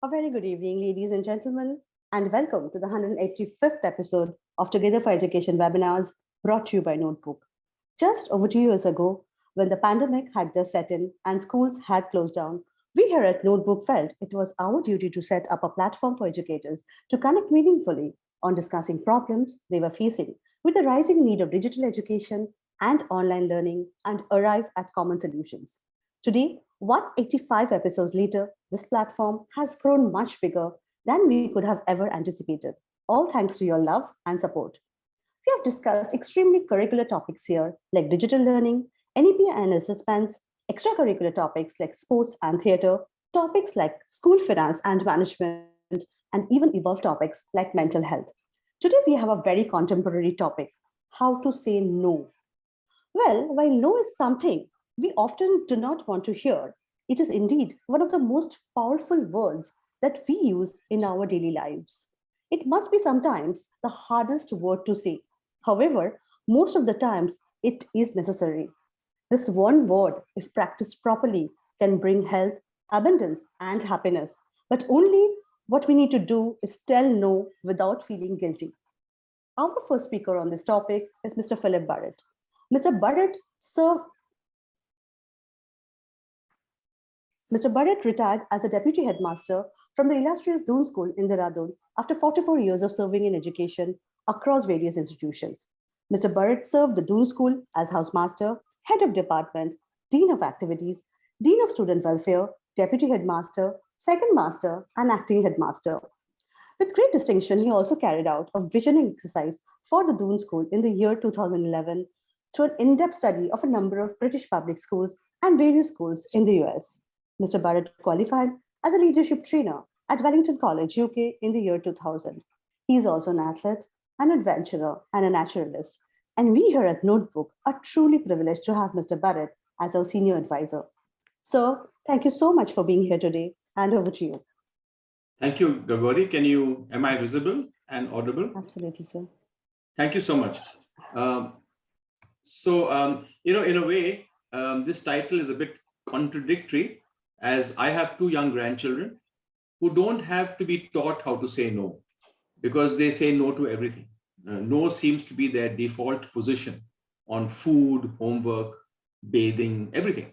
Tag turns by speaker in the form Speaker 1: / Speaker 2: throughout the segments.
Speaker 1: A very good evening, ladies and gentlemen, and welcome to the 185th episode of Together for Education webinars brought to you by Notebook. Just over 2 years ago, when the pandemic had just set in and schools had closed down, we here at Notebook felt it was our duty to set up a platform for educators to connect meaningfully on discussing problems they were facing with the rising need of digital education and online learning and arrive at common solutions. Today, 185 episodes later, this platform has grown much bigger than we could have ever anticipated, all thanks to your love and support. We have discussed extremely curricular topics here, like digital learning, NEP and assessments, extracurricular topics like sports and theatre, topics like school finance and management, and even evolved topics like mental health. Today, we have a very contemporary topic: how to say no. Well, while no is something we often do not want to hear, it is indeed one of the most powerful words that we use in our daily lives. It must be sometimes the hardest word to say. However, most of the times it is necessary. This one word, if practiced properly, can bring health, abundance, and happiness. But only what we need to do is tell no without feeling guilty. Our first speaker on this topic is Mr. Philip Burrett. Mr. Burrett served Mr. Burrett retired as a deputy headmaster from the illustrious Doon School in Dehradun after 44 years of serving in education across various institutions. Mr. Burrett served the Doon School as housemaster, head of department, dean of activities, dean of student welfare, deputy headmaster, second master, and acting headmaster. With great distinction, he also carried out a visioning exercise for the Doon School in the year 2011 through an in-depth study of a number of British public schools and various schools in the US. Mr. Burrett qualified as a leadership trainer at Wellington College, UK in the year 2000. He is also an athlete, an adventurer, and a naturalist. And we here at Notebook are truly privileged to have Mr. Burrett as our senior advisor. Sir, thank you so much for being here today, and over to you.
Speaker 2: Thank you, Gagori. Am I visible and audible?
Speaker 1: Absolutely, sir.
Speaker 2: Thank you so much. In a way, this title is a bit contradictory, as I have two young grandchildren who don't have to be taught how to say no, because they say no to everything. No seems to be their default position on food, homework, bathing, everything.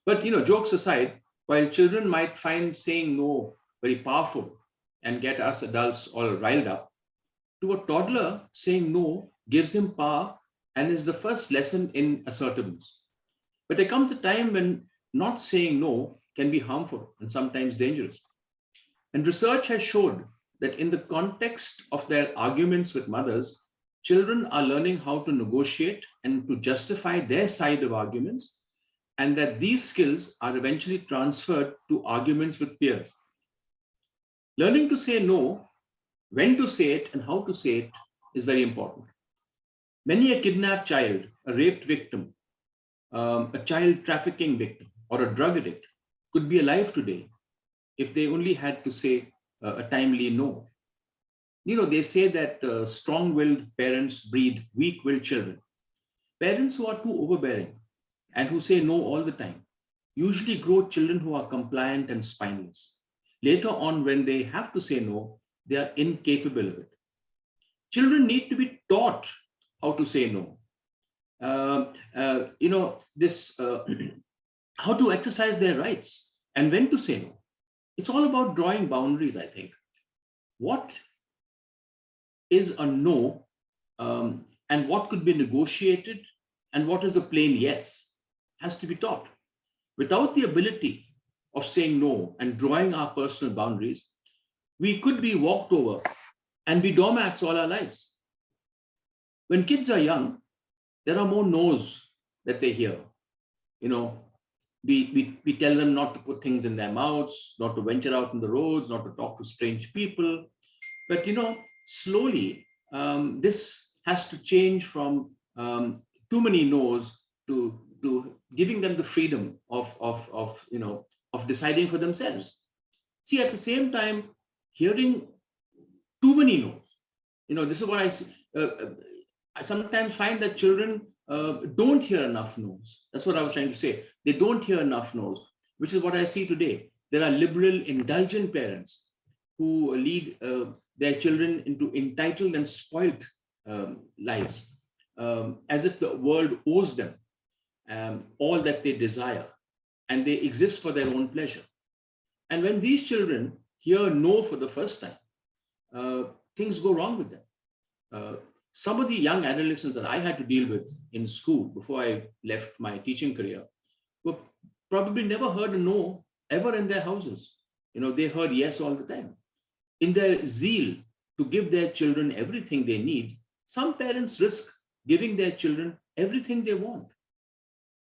Speaker 2: But, jokes aside, while children might find saying no very powerful and get us adults all riled up, to a toddler, saying no gives him power and is the first lesson in assertiveness. But there comes a time when not saying no can be harmful and sometimes dangerous. And research has showed that in the context of their arguments with mothers, children are learning how to negotiate and to justify their side of arguments, and that these skills are eventually transferred to arguments with peers. Learning to say no, when to say it, and how to say it is very important. Many a kidnapped child, a raped victim, a child trafficking victim, or a drug addict could be alive today if they only had to say a timely no. They say that strong-willed parents breed weak-willed children. Parents who are too overbearing and who say no all the time usually grow children who are compliant and spineless. Later on, when they have to say no, they are incapable of it. Children need to be taught how to say no. How to exercise their rights and when to say no. It's all about drawing boundaries, I think. What is a no, and what could be negotiated, and what is a plain yes has to be taught. Without the ability of saying no and drawing our personal boundaries, we could be walked over and be doormats all our lives. When kids are young, there are more no's that they hear. We tell them not to put things in their mouths, not to venture out on the roads, not to talk to strange people. But, slowly, this has to change from too many no's to giving them the freedom of deciding for themselves. See, at the same time, hearing too many no's, this is what I see. I sometimes find that children don't hear enough no's. That's what I was trying to say. They don't hear enough no's, which is what I see today. There are liberal, indulgent parents who lead their children into entitled and spoiled lives, as if the world owes them all that they desire, and they exist for their own pleasure. And when these children hear no for the first time, things go wrong with them. Some of the young adolescents that I had to deal with in school before I left my teaching career were probably never heard a no ever in their houses. They heard yes all the time. In their zeal to give their children everything they need, some parents risk giving their children everything they want.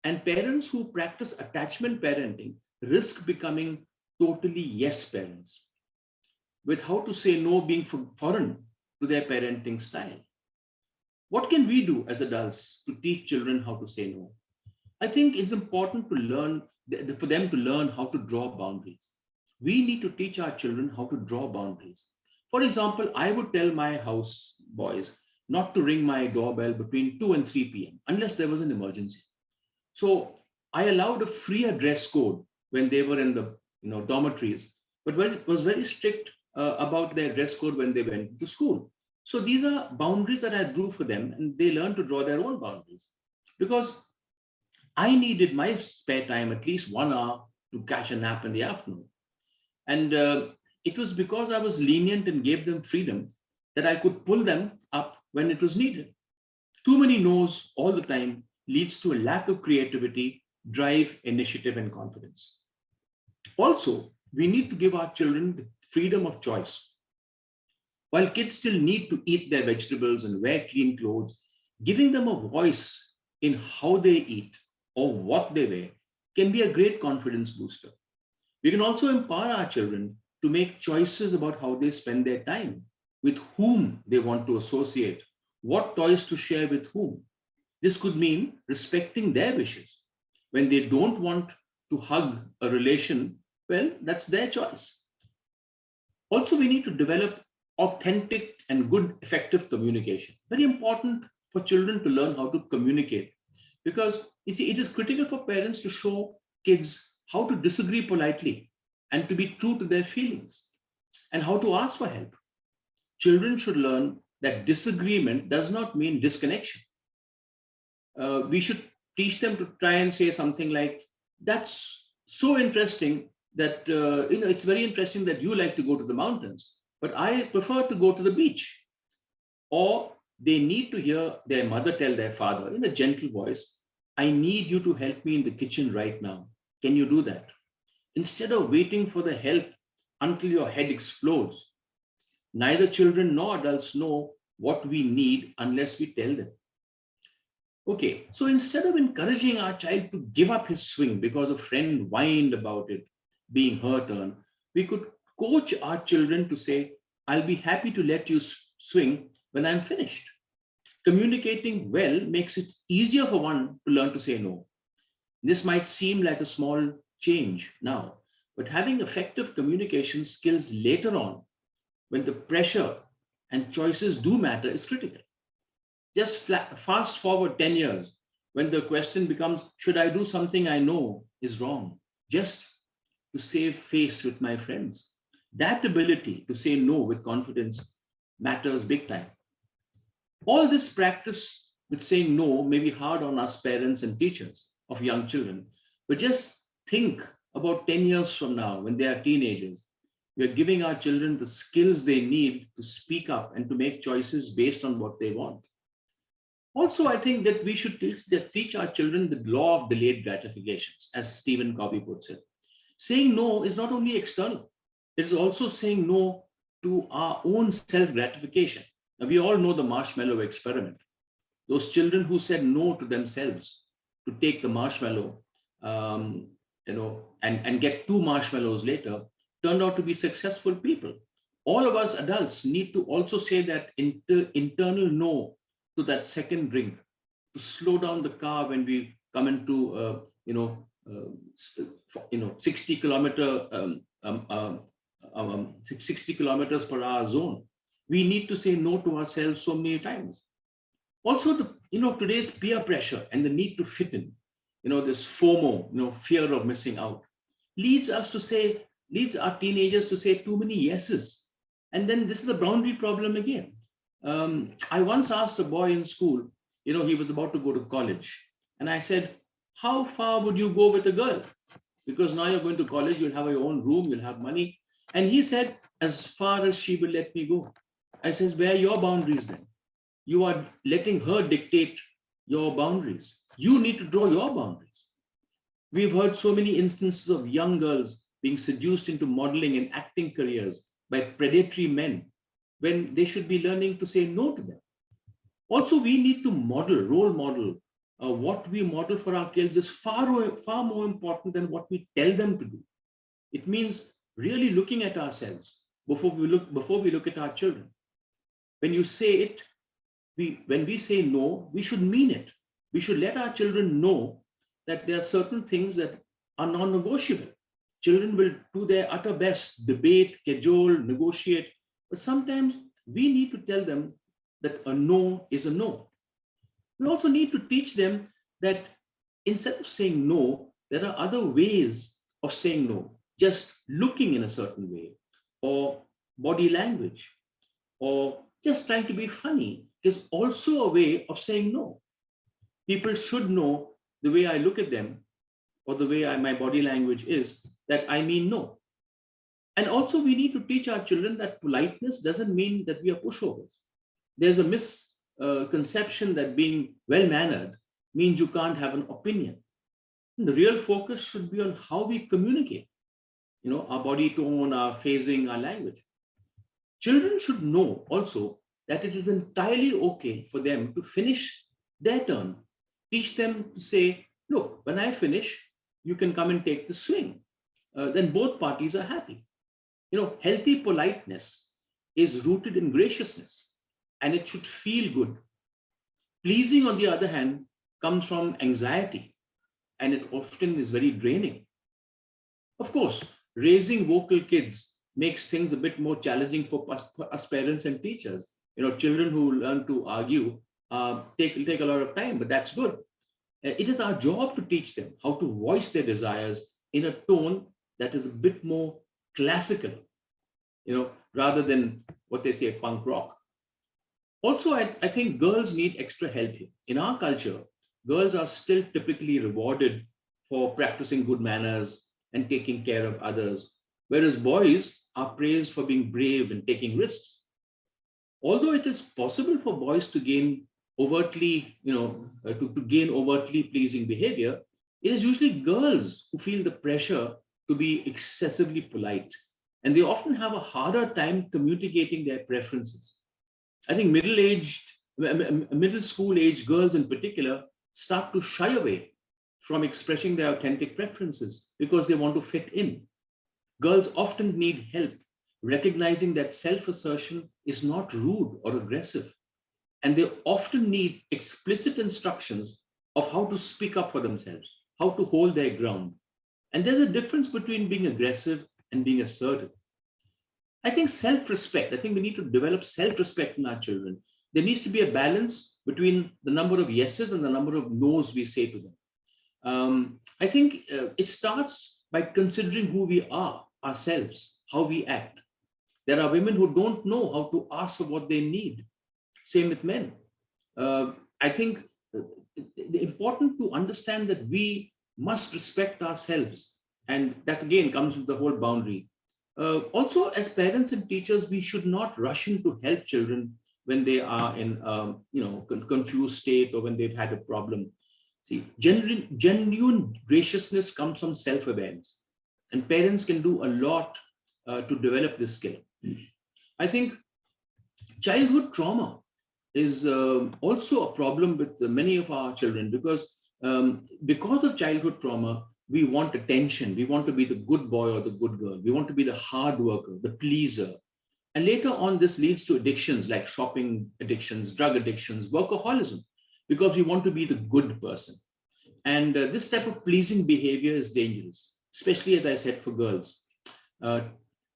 Speaker 2: And parents who practice attachment parenting risk becoming totally yes parents, with how to say no being foreign to their parenting style. What can we do as adults to teach children how to say no? I think it's important to learn, for them to learn how to draw boundaries. We need to teach our children how to draw boundaries. For example, I would tell my house boys not to ring my doorbell between 2 and 3 p.m. unless there was an emergency. So I allowed a freer dress code when they were in the dormitories, but was very strict about their dress code when they went to school. So these are boundaries that I drew for them, and they learn to draw their own boundaries. Because I needed my spare time, at least 1 hour, to catch a nap in the afternoon. And it was because I was lenient and gave them freedom that I could pull them up when it was needed. Too many no's all the time leads to a lack of creativity, drive, initiative, and confidence. Also, we need to give our children the freedom of choice. While kids still need to eat their vegetables and wear clean clothes, giving them a voice in how they eat or what they wear can be a great confidence booster. We can also empower our children to make choices about how they spend their time, with whom they want to associate, what toys to share with whom. This could mean respecting their wishes. When they don't want to hug a relation, well, that's their choice. Also, we need to develop authentic and good, effective communication. Very important for children to learn how to communicate, because it is critical for parents to show kids how to disagree politely and to be true to their feelings, and how to ask for help. Children should learn that disagreement does not mean disconnection. We should teach them to try and say something like, that's so interesting that, it's very interesting that you like to go to the mountains, but I prefer to go to the beach. Or they need to hear their mother tell their father in a gentle voice, I need you to help me in the kitchen right now. Can you do that? Instead of waiting for the help until your head explodes. Neither children nor adults know what we need unless we tell them. Okay, so instead of encouraging our child to give up his swing because a friend whined about it being her turn, we could coach our children to say, I'll be happy to let you swing when I'm finished. Communicating well makes it easier for one to learn to say no. This might seem like a small change now, but having effective communication skills later on, when the pressure and choices do matter, is critical. Just fast forward 10 years, when the question becomes, should I do something I know is wrong, just to save face with my friends? That ability to say no with confidence matters big time. All this practice with saying no may be hard on us parents and teachers of young children, but just think about 10 years from now when they are teenagers. We are giving our children the skills they need to speak up and to make choices based on what they want. Also, I think that we should teach our children the law of delayed gratifications, as Stephen Covey puts it. Saying no is not only external, it is also saying no to our own self-gratification. Now, we all know the marshmallow experiment. Those children who said no to themselves to take the marshmallow, and get 2 marshmallows later, turned out to be successful people. All of us adults need to also say that internal no to that second drink, to slow down the car when we come into 60 kilometers per hour zone. We need to say no to ourselves so many times. Also, today's peer pressure and the need to fit in, this FOMO, fear of missing out, leads us to say leads our teenagers to say too many yeses. And then this is a boundary problem again. I once asked a boy in school, he was about to go to college. And I said, how far would you go with a girl? Because now you're going to college, you'll have your own room, you'll have money. And he said, as far as she will let me go. I says, where are your boundaries then? You are letting her dictate your boundaries. You need to draw your boundaries. We've heard so many instances of young girls being seduced into modeling and acting careers by predatory men when they should be learning to say no to them. Also, we need to role model. What we model for our kids is far more important than what we tell them to do. It means really looking at ourselves before we look at our children. When you say it, when we say no, we should mean it. We should let our children know that there are certain things that are non-negotiable. Children will do their utter best, debate, cajole, negotiate, but sometimes we need to tell them that a no is a no. We also need to teach them that instead of saying no, there are other ways of saying no. Just looking in a certain way, or body language, or just trying to be funny is also a way of saying no. People should know the way I look at them or the way my body language is, that I mean no. And also we need to teach our children that politeness doesn't mean that we are pushovers. There's a misconception that being well-mannered means you can't have an opinion. And the real focus should be on how we communicate, our body tone, our phrasing, our language. Children should know also that it is entirely okay for them to finish their turn. Teach them to say, look, when I finish, you can come and take the swing. Then both parties are happy. Healthy politeness is rooted in graciousness, and it should feel good. Pleasing, on the other hand, comes from anxiety, and it often is very draining. Of course, raising vocal kids makes things a bit more challenging for us parents and teachers. Children who learn to argue take a lot of time, but that's good. It is our job to teach them how to voice their desires in a tone that is a bit more classical, rather than what they say, punk rock. Also, I think girls need extra help here. In our culture, girls are still typically rewarded for practicing good manners and taking care of others, whereas boys are praised for being brave and taking risks. Although it is possible for boys to gain overtly pleasing behavior, it is usually girls who feel the pressure to be excessively polite, and they often have a harder time communicating their preferences. I think middle school age girls in particular start to shy away from expressing their authentic preferences because they want to fit in. Girls often need help recognizing that self-assertion is not rude or aggressive, and they often need explicit instructions of how to speak up for themselves, how to hold their ground. And there's a difference between being aggressive and being assertive. I think we need to develop self-respect in our children. There needs to be a balance between the number of yeses and the number of no's we say to them. I think it starts by considering who we are ourselves, how we act. There are women who don't know how to ask for what they need. Same with men. I think it's important to understand that we must respect ourselves. And that again comes with the whole boundary. Also, as parents and teachers, we should not rush in to help children when they are in confused state or when they've had a problem. See, genuine graciousness comes from self-awareness, and parents can do a lot to develop this skill. I think childhood trauma is also a problem with many of our children because of childhood trauma, we want attention. We want to be the good boy or the good girl. We want to be the hard worker, the pleaser. And later on, this leads to addictions like shopping addictions, drug addictions, workaholism, because we want to be the good person. And this type of pleasing behavior is dangerous, especially, as I said, for girls.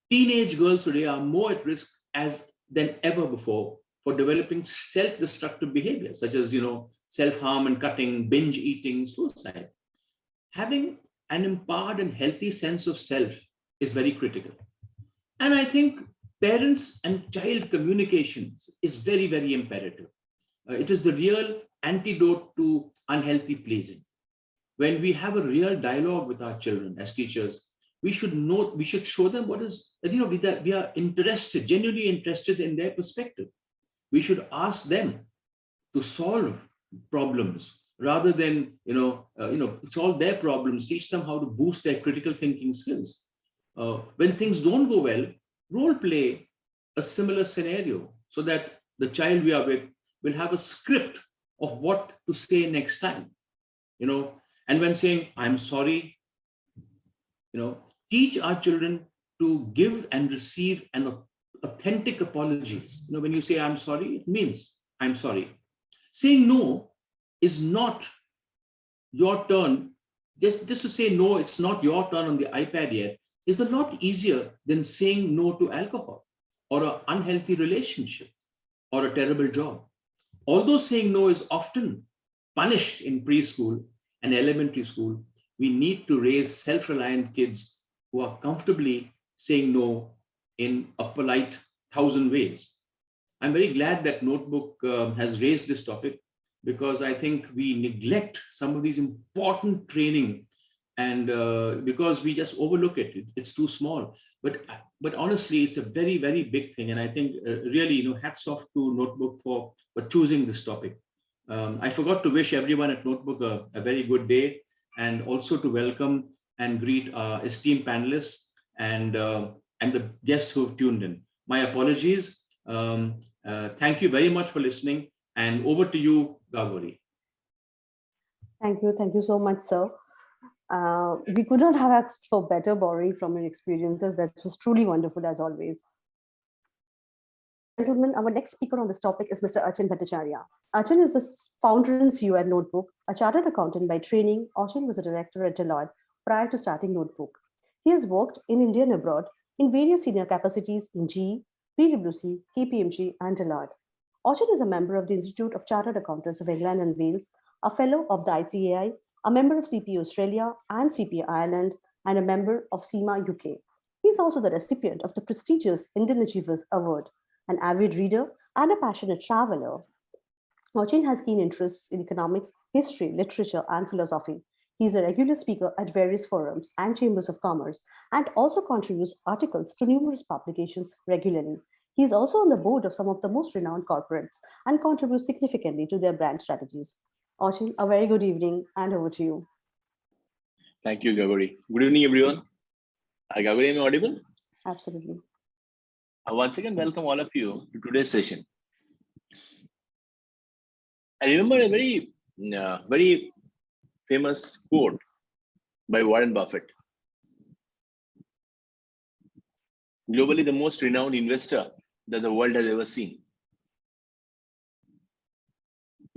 Speaker 2: Teenage girls today are more at risk than ever before for developing self-destructive behaviors, such as self-harm and cutting, binge eating, suicide. Having an empowered and healthy sense of self is very critical. And I think parents and child communications is very, very imperative. It is the real antidote to unhealthy pleasing. When we have a real dialogue with our children as teachers, we should show them what is, that we are interested, genuinely interested in their perspective. We should ask them to solve problems rather than, solve their problems, teach them how to boost their critical thinking skills. When things don't go well, role play a similar scenario so that the child we are with will have a script of what to say next time. And when saying, I'm sorry, teach our children to give and receive an authentic apologies. When you say, I'm sorry, it means I'm sorry. Saying no is not your turn. Just to say no, it's not your turn on the iPad yet, is a lot easier than saying no to alcohol or an unhealthy relationship or a terrible job. Although saying no is often punished in preschool and elementary school, we need to raise self-reliant kids who are comfortably saying no in a polite 1,000 ways. I'm very glad that Notebook has raised this topic, because I think we neglect some of these important training, and because we just overlook it. It's too small. But honestly, it's a very, very big thing. And I think really, hats off to Notebook for choosing this topic. I forgot to wish everyone at Notebook a very good day, and also to welcome and greet our esteemed panelists and the guests who have tuned in. My apologies. Thank you very much for listening, and over to you, Gauri.
Speaker 1: Thank you so much, sir. We could not have asked for better, borrowing from your experiences. That was truly wonderful, as always. Gentlemen, our next speaker on this topic is Mr. Achin Bhattacharyya. Achin is the founder and CEO at Notebook, a chartered accountant by training. Achin was a director at Deloitte prior to starting Notebook. He has worked in India and abroad in various senior capacities in GE, PwC, KPMG, and Deloitte. Achin is a member of the Institute of Chartered Accountants of England and Wales, a fellow of the ICAI, a member of CPA Australia and CPA Ireland, and a member of CIMA UK. He is also the recipient of the prestigious Indian Achievers Award, an avid reader and a passionate traveler. Achin has keen interests in economics, history, literature, and philosophy. He is a regular speaker at various forums and chambers of commerce, and also contributes articles to numerous publications regularly. He is also on the board of some of the most renowned corporates and contributes significantly to their brand strategies. Achin, a very good evening, and over to you.
Speaker 3: Thank you, Gauri. Good evening, everyone. Gauri, am I audible?
Speaker 1: Absolutely.
Speaker 3: Once again, welcome all of you to today's session. I remember a very famous quote by Warren Buffett. Globally, the most renowned investor that the world has ever seen.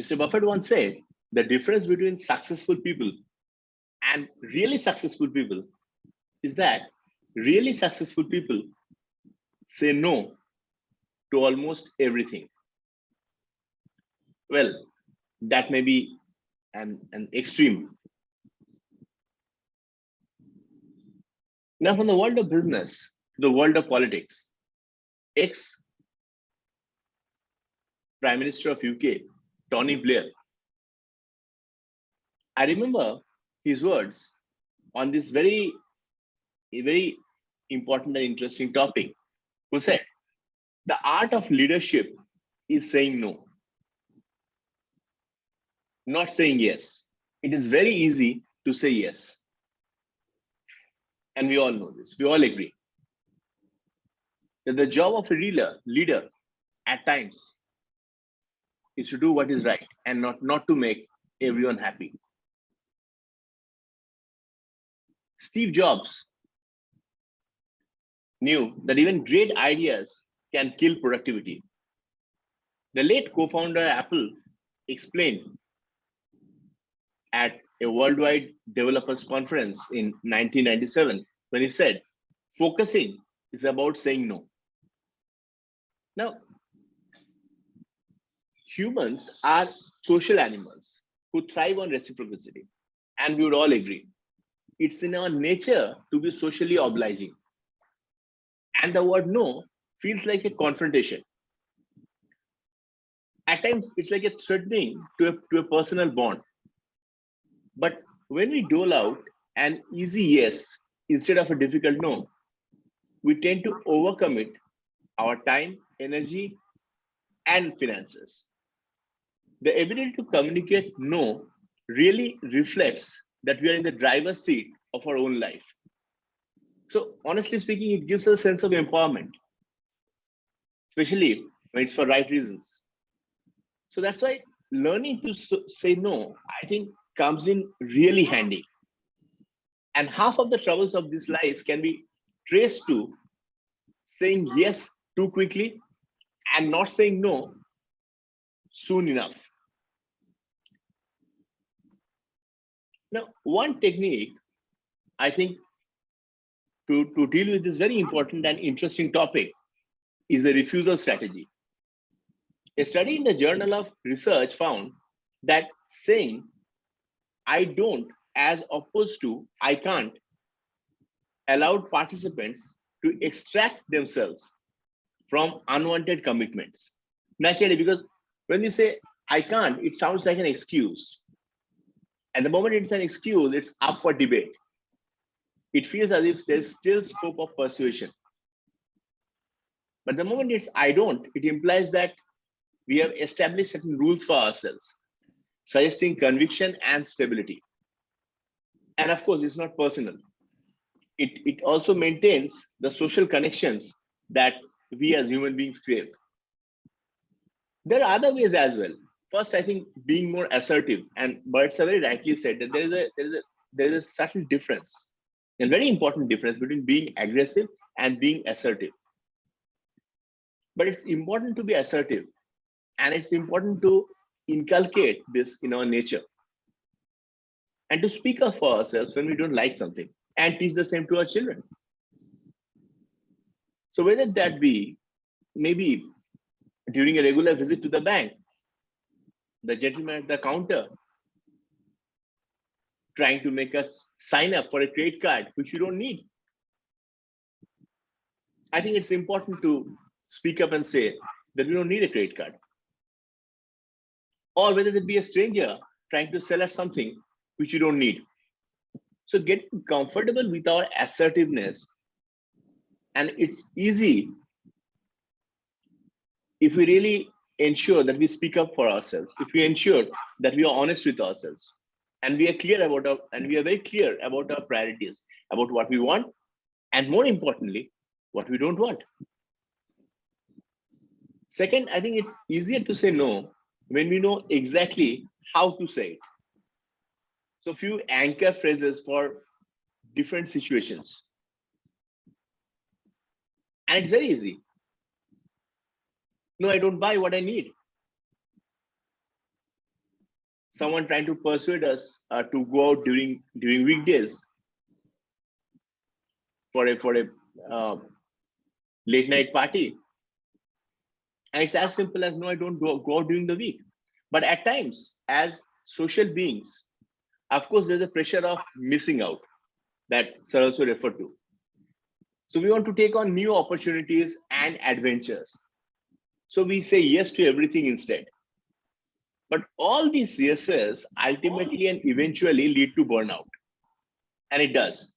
Speaker 3: Mr. Buffett once said, the difference between successful people and really successful people is that really successful people say no to almost everything. Well, that may be an extreme. Now, from the world of business to the world of politics, ex-Prime Minister of UK, Tony Blair, I remember his words on this very important and interesting topic, who said, the art of leadership is saying no, not saying yes. It is very easy to say yes. And we all know this, we all agree that the job of a leader at times is to do what is right and not to make everyone happy. Steve Jobs knew that even great ideas can kill productivity. The late co-founder of Apple explained at a worldwide developers conference in 1997 when he said, focusing is about saying no. Now, humans are social animals who thrive on reciprocity, and we would all agree. It's in our nature to be socially obliging. And the word no feels like a confrontation. At times, it's like a threatening to a personal bond. But when we dole out an easy yes instead of a difficult no, we tend to overcommit our time, energy, and finances. The ability to communicate no really reflects that we are in the driver's seat of our own life. So honestly speaking, it gives us a sense of empowerment, especially when it's for right reasons. So that's why learning to say no, I think, comes in really handy. And half of the troubles of this life can be traced to saying yes too quickly and not saying no soon enough. Now, one technique, I think, to deal with this very important and interesting topic is the refusal strategy. A study in the Journal of Research found that saying I don't as opposed to I can't allowed participants to extract themselves from unwanted commitments. Naturally, because when you say I can't, it sounds like an excuse. And the moment it's an excuse, it's up for debate. It feels as if there's still scope of persuasion. But the moment it's I don't, it implies that we have established certain rules for ourselves, suggesting conviction and stability. And of course, it's not personal. It also maintains the social connections that we as human beings crave. There are other ways as well. First, I think being more assertive, and Burrett very rightly said that there is a subtle difference, a very important difference between being aggressive and being assertive. But it's important to be assertive, and it's important to inculcate this in our nature and to speak up for ourselves when we don't like something, and teach the same to our children. So whether that be maybe during a regular visit to the bank, the gentleman at the counter trying to make us sign up for a credit card, which you don't need. I think it's important to speak up and say that we don't need a credit card. Or whether it be a stranger trying to sell us something which you don't need. So get comfortable with our assertiveness. And it's easy if we really ensure that we speak up for ourselves, if we ensure that we are honest with ourselves, and we are clear about we are very clear about our priorities, about what we want, and more importantly, what we don't want. Second, I think it's easier to say no when we know exactly how to say it. So a few anchor phrases for different situations. And it's very easy. No, I don't buy what I need. Someone trying to persuade us to go out during weekdays for a late night party. And it's as simple as no, I don't go out during the week. But at times, as social beings, of course, there's a pressure of missing out that Sir also referred to. So we want to take on new opportunities and adventures. So we say yes to everything instead. But all these yeses ultimately and eventually lead to burnout. And it does.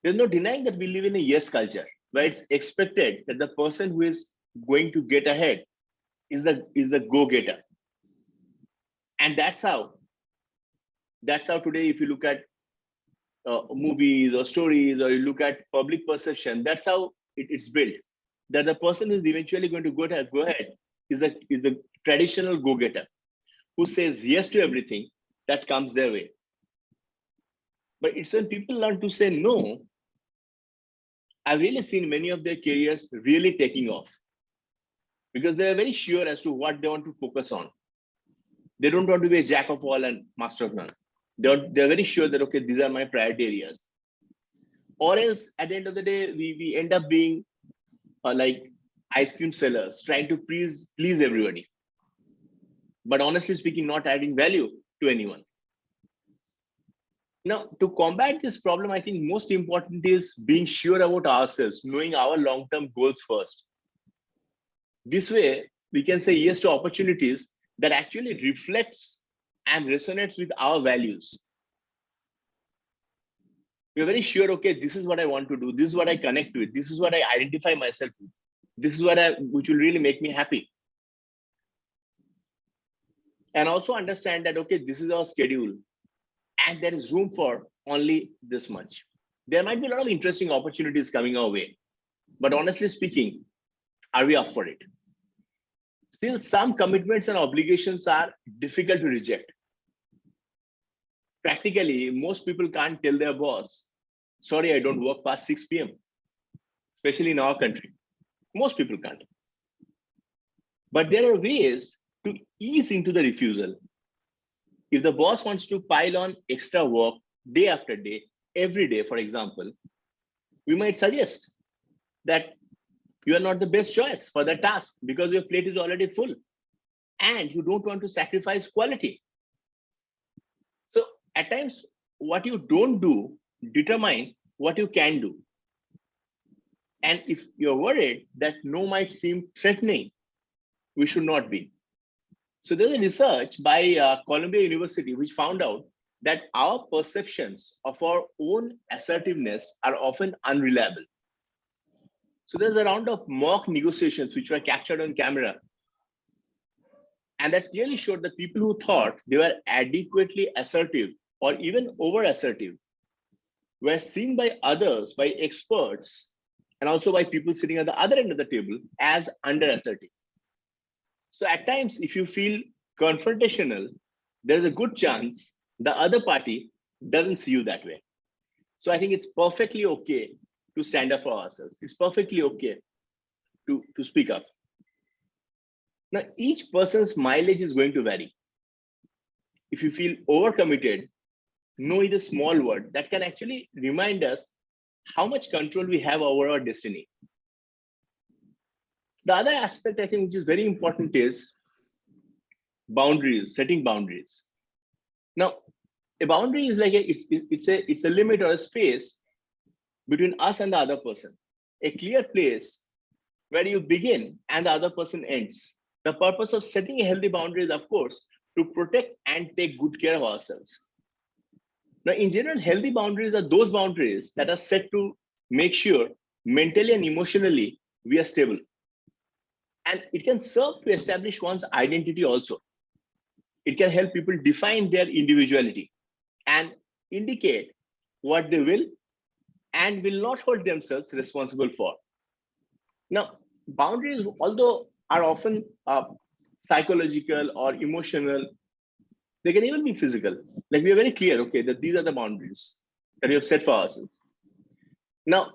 Speaker 3: There's no denying that we live in a yes culture, where it's expected that the person who is going to get ahead is the go-getter. And that's how today, if you look at movies or stories, or you look at public perception, that's how it's built. That the person who's eventually going to go ahead is the traditional go-getter who says yes to everything that comes their way. But it's when people learn to say no, I've really seen many of their careers really taking off, because they're very sure as to what they want to focus on. They don't want to be a jack of all and master of none. They're very sure that, okay, these are my priority areas. Or else at the end of the day, we end up being like ice cream sellers trying to please everybody. But honestly speaking, not adding value to anyone. Now, to combat this problem, I think most important is being sure about ourselves, knowing our long-term goals first. This way, we can say yes to opportunities that actually reflects and resonates with our values. We're very sure, okay, this is what I want to do. This is what I connect with. This is what I identify myself with. This is which will really make me happy. And also understand that, okay, this is our schedule and there is room for only this much. There might be a lot of interesting opportunities coming our way, but honestly speaking, are we up for it? Still, some commitments and obligations are difficult to reject. Practically, most people can't tell their boss, sorry, I don't work past 6 p.m., especially in our country. Most people can't. But there are ways to ease into the refusal. If the boss wants to pile on extra work day after day, every day, for example, we might suggest that you are not the best choice for the task because your plate is already full and you don't want to sacrifice quality. So at times, what you don't do determine what you can do. And if you're worried that no might seem threatening, we should not be. So there's a research by Columbia University which found out that our perceptions of our own assertiveness are often unreliable. So there's a round of mock negotiations which were captured on camera. And that clearly showed that people who thought they were adequately assertive or even over assertive were seen by others, by experts, and also by people sitting at the other end of the table as under assertive. So at times, if you feel confrontational, there's a good chance the other party doesn't see you that way. So I think it's perfectly okay to stand up for ourselves. It's perfectly okay to speak up. Now, each person's mileage is going to vary. If you feel overcommitted, no is a small word that can actually remind us how much control we have over our destiny. The other aspect I think which is very important is boundaries, setting boundaries. Now, a boundary is like it's a limit or a space between us and the other person, a clear place where you begin and the other person ends. The purpose of setting a healthy boundary is, of course, to protect and take good care of ourselves. Now, in general, healthy boundaries are those boundaries that are set to make sure mentally and emotionally we are stable. And it can serve to establish one's identity also. It can help people define their individuality and indicate what they will and will not hold themselves responsible for. Now, boundaries, although are often psychological or emotional, they can even be physical. Like we are very clear, okay, that these are the boundaries that we have set for ourselves. Now,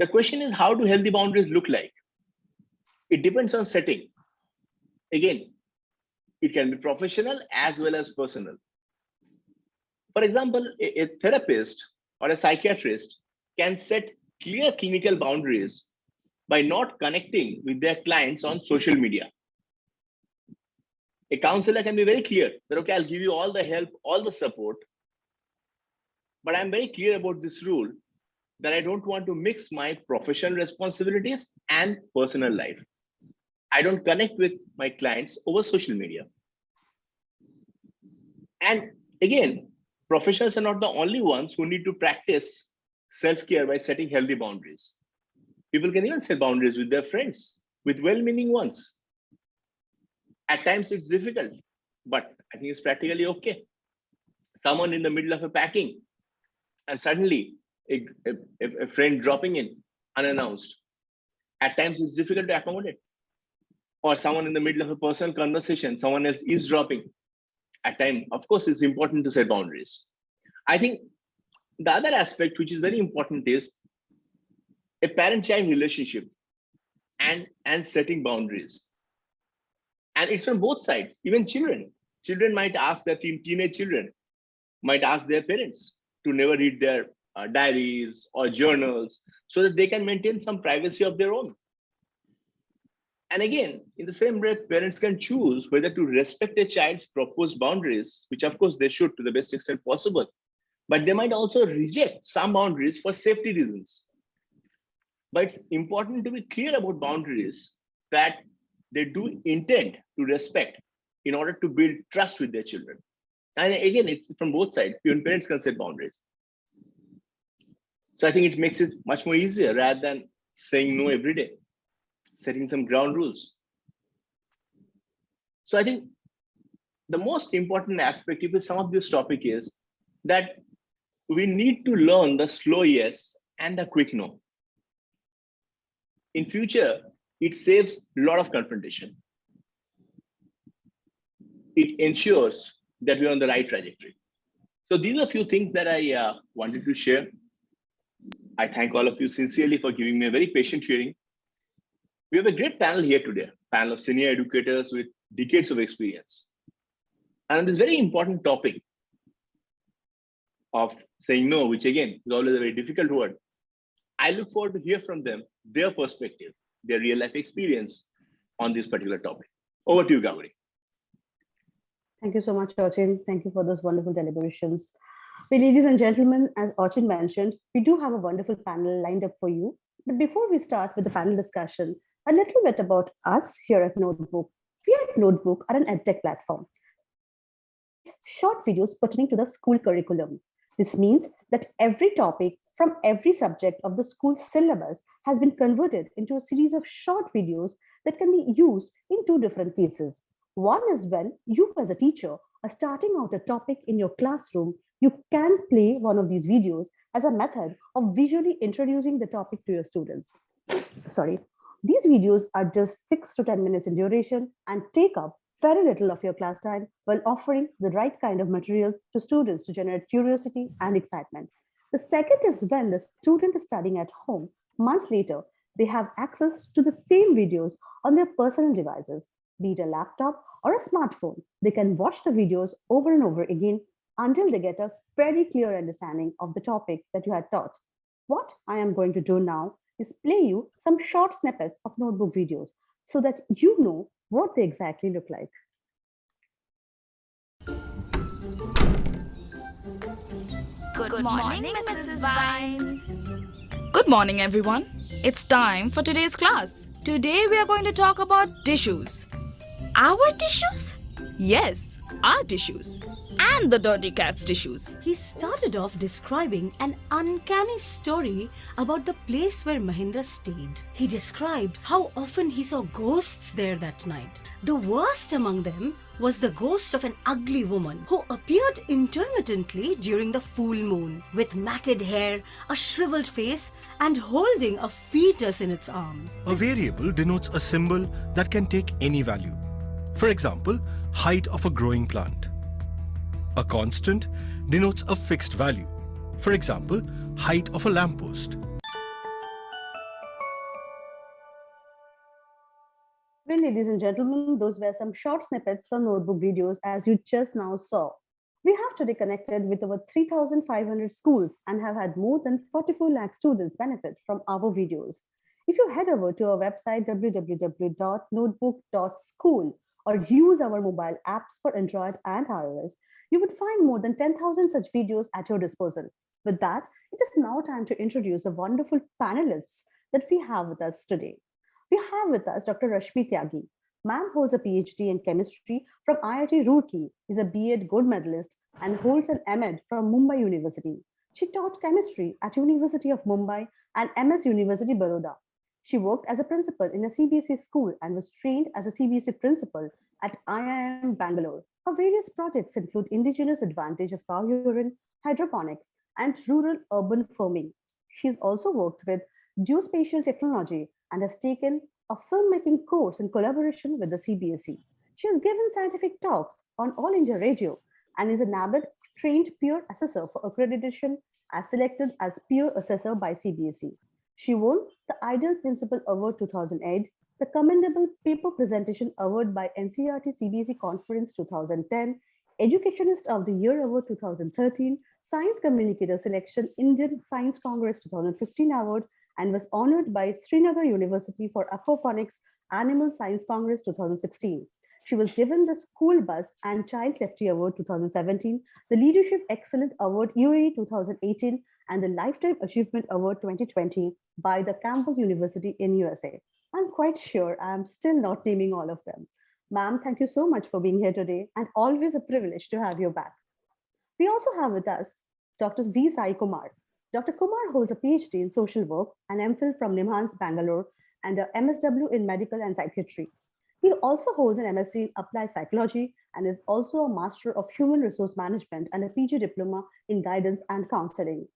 Speaker 3: the question is, how do healthy boundaries look like? It depends on setting. Again, it can be professional as well as personal. For example, a therapist or a psychiatrist can set clear clinical boundaries by not connecting with their clients on social media. A counselor can be very clear that, okay, I'll give you all the help, all the support, but I'm very clear about this rule that I don't want to mix my professional responsibilities and personal life. I don't connect with my clients over social media. And again, professionals are not the only ones who need to practice self-care by setting healthy boundaries. People can even set boundaries with their friends, with well-meaning ones. At times it's difficult, but I think it's practically okay. Someone in the middle of a packing and suddenly a friend dropping in unannounced. At times it's difficult to accommodate. Or someone in the middle of a personal conversation, someone else eavesdropping. At times, of course, it's important to set boundaries. I think the other aspect, which is very important, is a parent-child relationship and setting boundaries. And it's from both sides, even children. Children might ask their teenage children, might ask their parents to never read their diaries or journals so that they can maintain some privacy of their own. And again, in the same breath, parents can choose whether to respect a child's proposed boundaries, which of course they should to the best extent possible, but they might also reject some boundaries for safety reasons. But it's important to be clear about boundaries that they do intend to respect in order to build trust with their children. And again, it's from both sides. Even parents can set boundaries. So I think it makes it much more easier rather than saying no every day, setting some ground rules. So I think the most important aspect of some of this topic is that we need to learn the slow yes and the quick no. In future, it saves a lot of confrontation. It ensures that we're on the right trajectory. So these are a few things that I wanted to share. I thank all of you sincerely for giving me a very patient hearing. We have a great panel here today, a panel of senior educators with decades of experience. And this very important topic of saying no, which again is always a very difficult word. I look forward to hear from them, their perspective, their real life experience on this particular topic. Over to you, Gauri.
Speaker 1: Thank you so much, Achin. Thank you for those wonderful deliberations. Well, ladies and gentlemen, as Achin mentioned, we do have a wonderful panel lined up for you. But before we start with the panel discussion, a little bit about us here at Notebook. We at Notebook are an edtech platform. Short videos pertaining to the school curriculum. This means that every topic from every subject of the school syllabus has been converted into a series of short videos that can be used in two different cases. One is when you as a teacher are starting out a topic in your classroom, you can play one of these videos as a method of visually introducing the topic to your students. These videos are just 6 to 10 minutes in duration and take up very little of your class time while offering the right kind of material to students to generate curiosity and excitement. The second is when the student is studying at home. Months later, they have access to the same videos on their personal devices, be it a laptop or a smartphone. They can watch the videos over and over again until they get a very clear understanding of the topic that you had taught. What I am going to do now is play you some short snippets of notebook videos so that you know what they exactly look like.
Speaker 4: Good morning, Mrs. Vine. Good morning, everyone. It's time for today's class. Today we are going to talk about tissues. Our tissues? Yes, our tissues. And the dirty cat's tissues.
Speaker 5: He started off describing an uncanny story about the place where Mahendra stayed. He described how often he saw ghosts there that night. The worst among them was the ghost of an ugly woman who appeared intermittently during the full moon, with matted hair, a shriveled face, and holding a fetus in its arms.
Speaker 6: A variable denotes a symbol that can take any value. For example, height of a growing plant. A constant denotes a fixed value. For example, height of a lamppost.
Speaker 1: Well, ladies and gentlemen, those were some short snippets from notebook videos as you just now saw. We have today connected with over 3,500 schools and have had more than 44 lakh students benefit from our videos. If you head over to our website www.notebook.school or use our mobile apps for Android and iOS, you would find more than 10,000 such videos at your disposal. With that, it is now time to introduce the wonderful panelists that we have with us today. We have with us Dr. Rashmi Tyagi. Ma'am holds a PhD in chemistry from IIT Roorkee, is a B.Ed gold medalist, and holds an M.Ed from Mumbai University. She taught chemistry at University of Mumbai and MS University Baroda. She worked as a principal in a CBSE school and was trained as a CBSE principal at IIM Bangalore. Her various projects include indigenous advantage of cow urine, hydroponics, and rural-urban farming. She's also worked with geospatial technology and has taken a filmmaking course in collaboration with the CBSE. She has given scientific talks on All India Radio and is a NABED trained peer assessor for accreditation as selected as peer assessor by CBSE. She won the Ideal Principal Award 2008, the Commendable Paper Presentation Award by NCERT CBSE Conference 2010, Educationist of the Year Award 2013, Science Communicator Selection Indian Science Congress 2015 Award, and was honored by Srinagar University for Aquaponics Animal Science Congress 2016. She was given the School Bus and Child Safety Award 2017, the Leadership Excellence Award UAE 2018, and the Lifetime Achievement Award 2020 by the Campbell University in USA. I'm quite sure I'm still not naming all of them. Ma'am, thank you so much for being here today, and always a privilege to have you back. We also have with us Dr. V. Sai Kumar. Dr. Kumar holds a PhD in social work, an MPhil from NIMHANS, Bangalore, and a MSW in medical and psychiatry. He also holds an MSc in applied psychology and is also a Master of Human Resource Management and a PG diploma in guidance and counseling.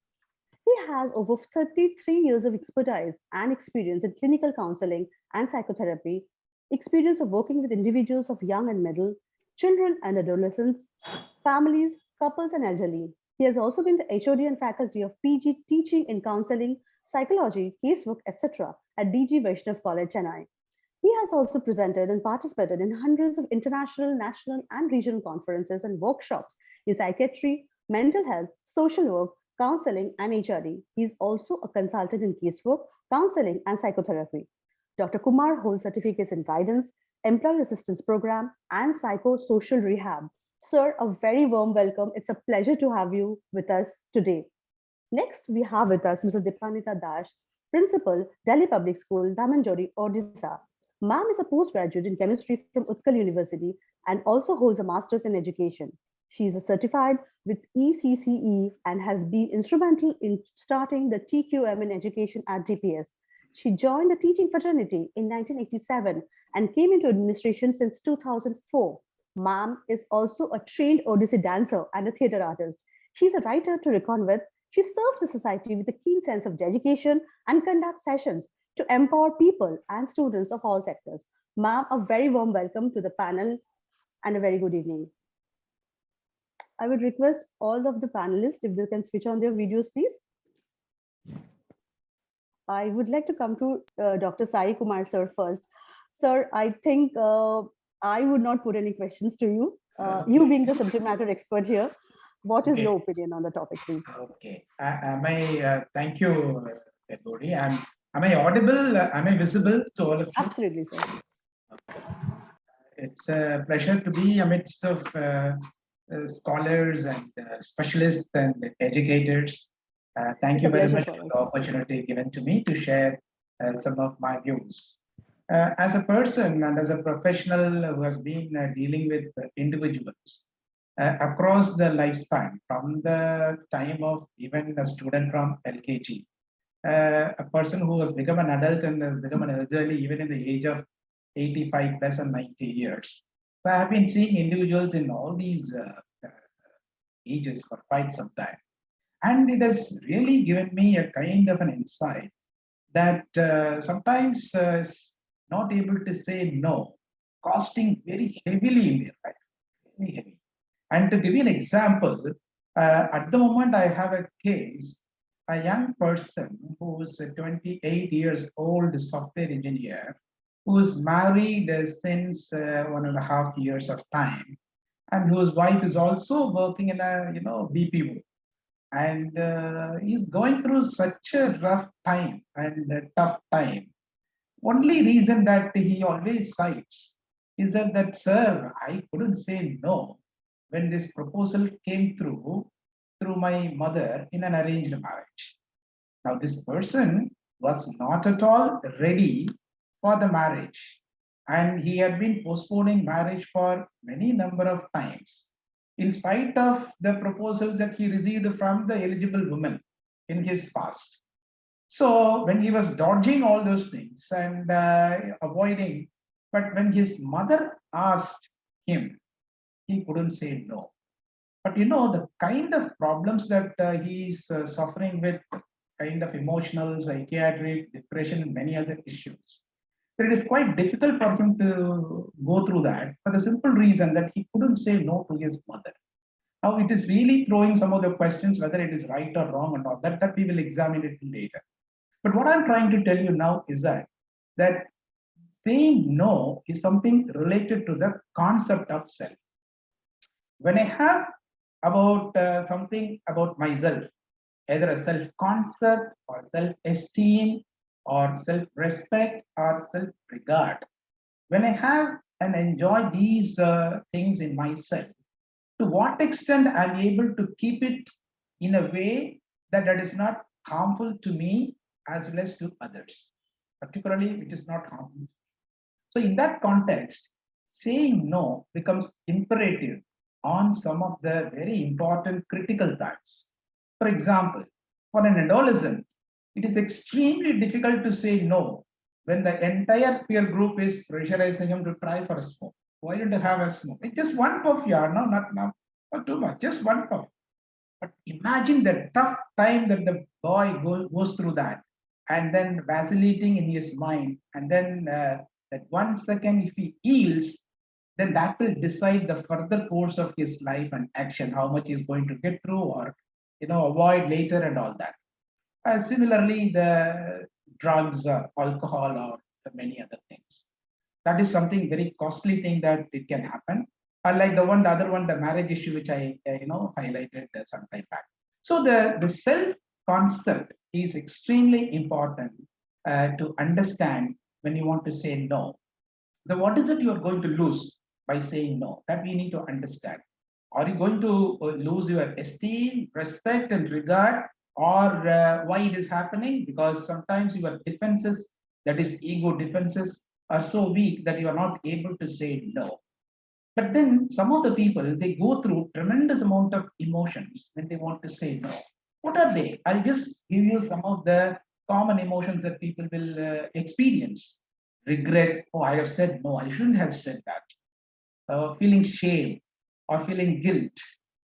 Speaker 1: He has over 33 years of expertise and experience in clinical counseling and psychotherapy, experience of working with individuals of young and middle, children and adolescents, families, couples, and elderly. He has also been the HOD and faculty of PG teaching in counseling, psychology, casework, etc. at DG Vaishnav College, Chennai. He has also presented and participated in hundreds of international, national, and regional conferences and workshops in psychiatry, mental health, social work, counseling, and HRD. He is also a consultant in casework, counseling, and psychotherapy. Dr. Kumar holds certificates in guidance, employee assistance program, and psychosocial rehab. Sir, a very warm welcome. It's a pleasure to have you with us today. Next, we have with us Mrs. Deepanwita Dash, Principal, Delhi Public School, Damanjodi, Odisha. Ma'am is a postgraduate in chemistry from Utkal University and also holds a master's in education. She is certified with ECCE and has been instrumental in starting the TQM in education at DPS. She joined the teaching fraternity in 1987 and came into administration since 2004. Ma'am is also a trained Odissi dancer and a theatre artist. She's a writer to reckon with. She serves the society with a keen sense of dedication and conducts sessions to empower people and students of all sectors. Ma'am, a very warm welcome to the panel and a very good evening. I would request all of the panelists if they can switch on their videos, please. I would like to come to Dr. Sayee Kumar, sir, first. Sir, I think I would not put any questions to you. You being the subject matter expert here, what is your opinion on the topic, please?
Speaker 7: Okay. Thank you, everybody. Am I audible? Am I visible to all of you?
Speaker 1: Absolutely, sir.
Speaker 7: It's a pleasure to be amidst of scholars and specialists and educators. Thank you very much for the opportunity given to me to share some of my views. As a person and as a professional who has been dealing with individuals across the lifespan, from the time of even a student from LKG, a person who has become an adult and has become an elderly even in the age of 85 plus and 90 years. So I have been seeing individuals in all these ages for quite some time. And it has really given me a kind of an insight that sometimes not able to say no, costing very heavily in their life, very heavy. And to give you an example, at the moment I have a case, a young person who's 28 years old, software engineer, who's married since 1.5 years of time, and whose wife is also working in a BPO. And he's going through such a rough time and a tough time. Only reason that he always cites is that, sir, I couldn't say no when this proposal came through my mother in an arranged marriage. Now, this person was not at all ready for the marriage, and he had been postponing marriage for many number of times, in spite of the proposals that he received from the eligible women in his past. So when he was dodging all those things and avoiding, but when his mother asked him, he couldn't say no. But the kind of problems that he's suffering with, kind of emotional, psychiatric, depression, and many other issues, it is quite difficult for him to go through that for the simple reason that he couldn't say no to his mother. Now, it is really throwing some of the questions, whether it is right or wrong or not, that we will examine it later. But what I'm trying to tell you now is that saying no is something related to the concept of self. When I have about something about myself, either a self-concept or self-esteem or self-respect or self-regard, when I have and enjoy these things in myself, to what extent I'm able to keep it in a way that is not harmful to me as well as to others, particularly which is not harmful. So in that context, saying no becomes imperative on some of the very important critical times. For example, for an adolescent, it is extremely difficult to say no when the entire peer group is pressurizing him to try for a smoke. Why don't you have a smoke? It's just one puff, yeah, no, not too much, just one puff. But imagine the tough time that the boy goes through that, and then vacillating in his mind, and then that 1 second, if he yields, then that will decide the further course of his life and action, how much he's going to get through or avoid later and all that. Similarly, the drugs, alcohol, or many other things. That is something very costly thing that it can happen. Like the other one, the marriage issue, which I highlighted some time back. So the self concept is extremely important to understand when you want to say no. So what is it you are going to lose by saying no? That we need to understand. Are you going to lose your esteem, respect, and regard, or why it is happening? Because sometimes your defenses, that is ego defenses, are so weak that you are not able to say no. But then some of the people, they go through tremendous amount of emotions when they want to say no. What are they? I'll just give you some of the common emotions that people will experience. Regret, oh, I have said no, I shouldn't have said that. Feeling shame, or feeling guilt,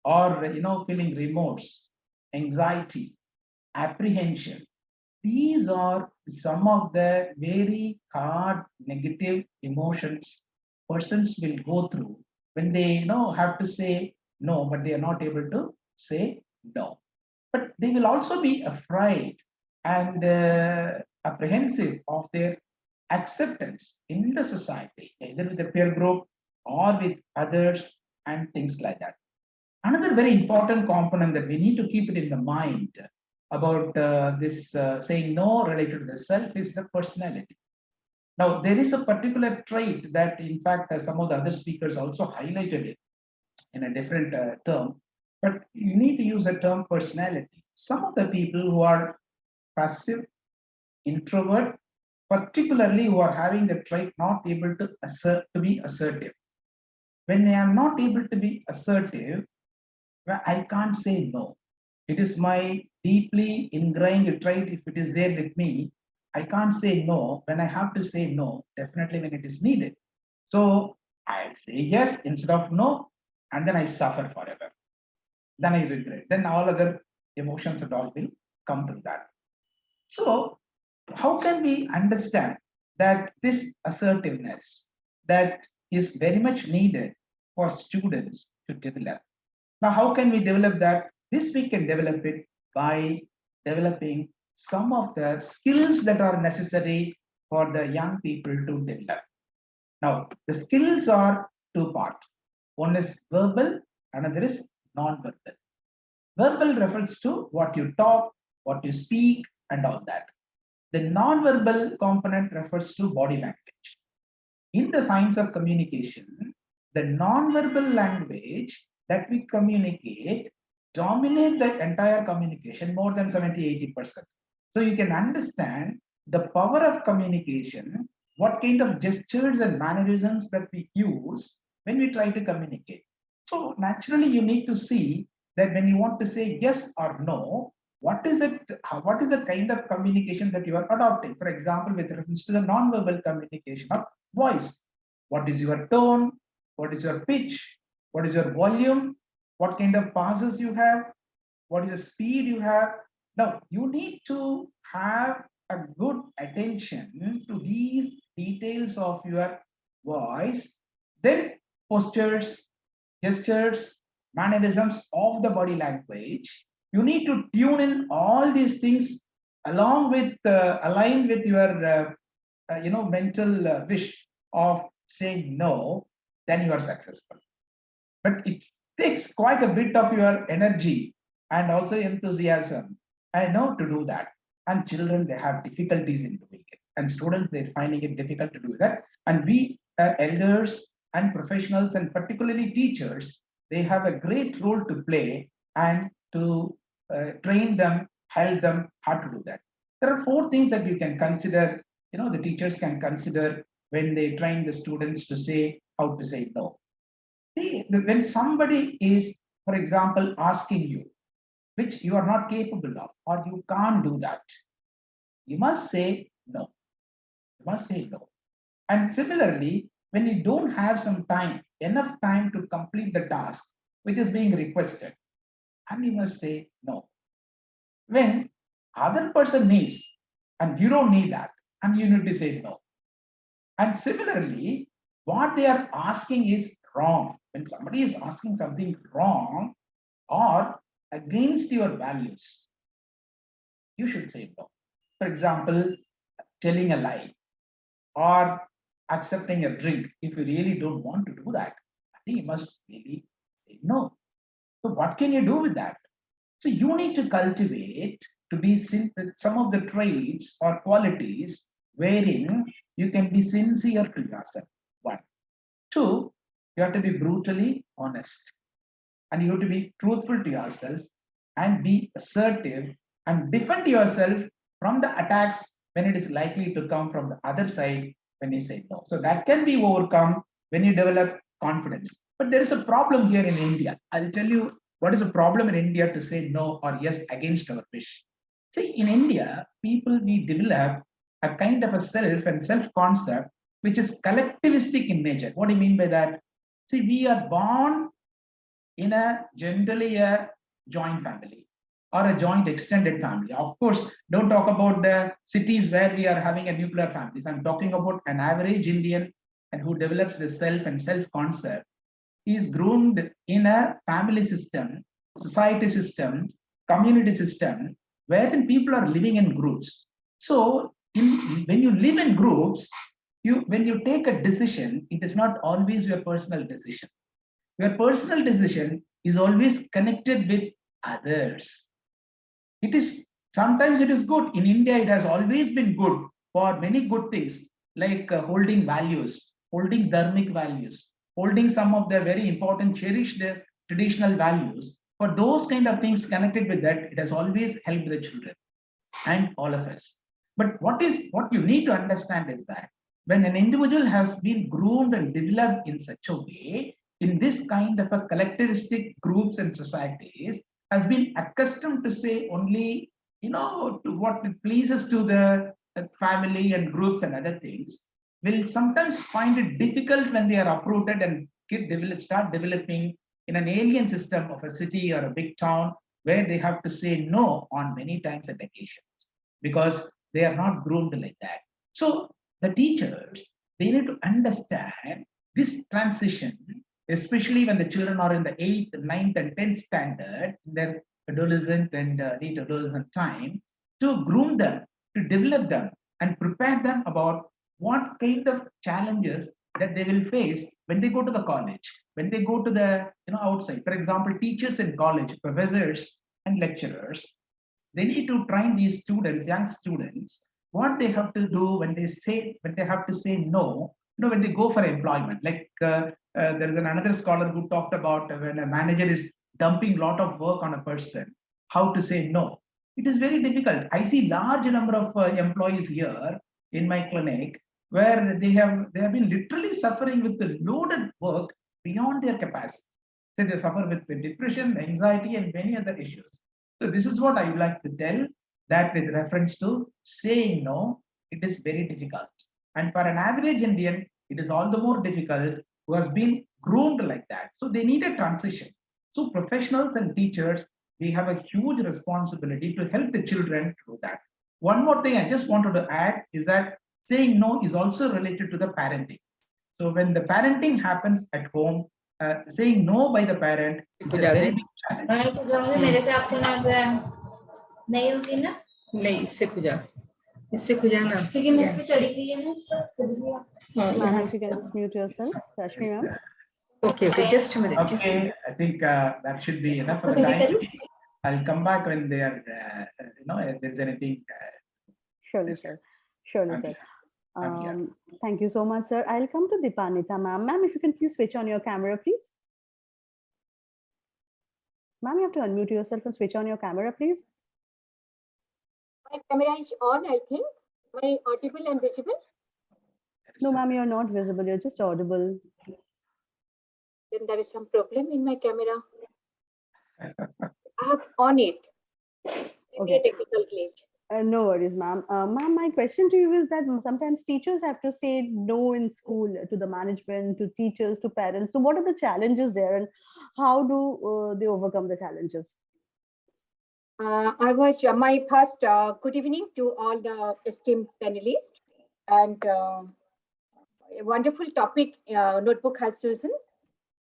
Speaker 7: or feeling remorse, anxiety, apprehension. These are some of the very hard negative emotions persons will go through when they have to say no, but they are not able to say no. But they will also be afraid and apprehensive of their acceptance in the society, either with the peer group or with others and things like that. Another very important component that we need to keep it in the mind about this saying no related to the self is the personality. Now, there is a particular trait that, in fact, some of the other speakers also highlighted it in a different term, but you need to use the term personality. Some of the people who are passive, introvert, particularly who are having the trait not able to be assertive. When I am not able to be assertive, I can't say no. It is my deeply ingrained trait. If it is there with me, I can't say no. When I have to say no, definitely when it is needed. So I say yes instead of no, and then I suffer forever. Then I regret. Then all other emotions and all will come through that. So how can we understand that this assertiveness that is very much needed for students to develop? Now, how can we develop that? This we can develop it by developing some of the skills that are necessary for the young people to develop. Now, the skills are two parts. One is verbal, another is non-verbal. Verbal refers to what you talk, what you speak, and all that. The non-verbal component refers to body language. In the science of communication, the non-verbal language that we communicate dominate the entire communication more than 70-80%. So you can understand the power of communication, what kind of gestures and mannerisms that we use when we try to communicate. So naturally, you need to see that when you want to say yes or no, what is it? What is the kind of communication that you are adopting? For example, with reference to the non-verbal communication of voice, what is your tone? What is your pitch? What is your volume? What kind of pauses you have? What is the speed you have? Now, you need to have a good attention to these details of your voice, then postures, gestures, mannerisms of the body language. You need to tune in all these things along with, align with your, mental wish of saying no, then you are successful. But it takes quite a bit of your energy and also enthusiasm, I know, to do that. And children, they have difficulties in doing it. And students, they're finding it difficult to do that. And we elders and professionals, and particularly teachers, they have a great role to play and to train them, help them how to do that. There are 4 things that you can consider, the teachers can consider when they train the students to say how to say no. See, when somebody is, for example, asking you, which you are not capable of, or you can't do that, you must say no. You must say no. And similarly, when you don't have enough time to complete the task which is being requested, and you must say no. When other person needs and you don't need that, and you need to say no. And similarly, what they are asking is wrong. When somebody is asking something wrong or against your values, you should say no. For example, telling a lie or accepting a drink. If you really don't want to do that, I think you must really say no. So what can you do with that? So you need to cultivate to be some of the traits or qualities wherein you can be sincere to yourself. 1. 2, you have to be brutally honest, and you have to be truthful to yourself and be assertive and defend yourself from the attacks when it is likely to come from the other side when you say no. So that can be overcome when you develop confidence. But there is a problem here in India. I'll tell you what is a problem in India to say no or yes against our wish. See, in India, we develop a kind of a self and self-concept which is collectivistic in nature. What do you mean by that? See, we are born in generally a joint family or a joint extended family. Of course, don't talk about the cities where we are having a nuclear families. I'm talking about an average Indian and who develops the self and self-concept. He is groomed in a family system, society system, community system, wherein people are living in groups. So when you live in groups, when you take a decision, it is not always your personal decision. Your personal decision is always connected with others. Sometimes it is good. In India, it has always been good for many good things, like holding values, holding dharmic values, holding some of the very important, cherished traditional values. For those kind of things connected with that, it has always helped the children and all of us. But what you need to understand is that when an individual has been groomed and developed in such a way, in this kind of a collectivistic groups and societies, has been accustomed to say only, to what it pleases to the family and groups and other things, will sometimes find it difficult when they are uprooted and start developing in an alien system of a city or a big town where they have to say no on many times and occasions because they are not groomed like that. So the teachers, they need to understand this transition, especially when the children are in the 8th, 9th, and 10th standard, in their adolescent and late adolescent time, to groom them, to develop them, and prepare them about what kind of challenges that they will face when they go to the college, when they go to the outside. For example, teachers in college, professors and lecturers, they need to train these students, young students, what they have to do when they have to say no, when they go for employment. Like there is another scholar who talked about when a manager is dumping a lot of work on a person, how to say no. It is very difficult. I see large number of employees here in my clinic where they have been literally suffering with the loaded work beyond their capacity. So they suffer with the depression, anxiety, and many other issues. So this is what I would like to tell, that with reference to saying no, it is very difficult. And for an average Indian, it is all the more difficult who has been groomed like that. So they need a transition. So professionals and teachers, we have a huge responsibility to help the children through that. One more thing I just wanted to add is that saying no is also related to the parenting. So when the parenting happens at home, saying no by the parent is a very big challenge.
Speaker 8: नहीं होगी ना?
Speaker 9: नहीं, इससे खुजा ना,
Speaker 8: क्योंकि मैं पे चढ़ी गई है ना,
Speaker 1: Perhaps you can just mute yourself, Rashmi ma'am.
Speaker 9: Okay, just a minute.
Speaker 7: Okay, I think that should be enough for the time. I'll come back when they are, if there's anything.
Speaker 1: Surely, sir. Surely, sir.
Speaker 7: I'm here.
Speaker 1: Thank you so much, sir. I'll come to Deepanwita, ma'am. Ma'am, if you can please switch on your camera, please. Ma'am, you have to unmute yourself and switch on your camera, please.
Speaker 10: My camera is on, I think. Am I audible and visible?
Speaker 1: No, ma'am, you're not visible. You're just audible.
Speaker 10: Then there is some problem in my camera. I have on it. Maybe
Speaker 1: Okay.
Speaker 10: a technical glitch.
Speaker 1: No worries, ma'am. Ma'am, my question to you is that sometimes teachers have to say no in school to the management, to teachers, to parents. So what are the challenges there and how do they overcome the challenges?
Speaker 10: I was my first good evening to all the esteemed panelists, and a wonderful topic notebook has chosen.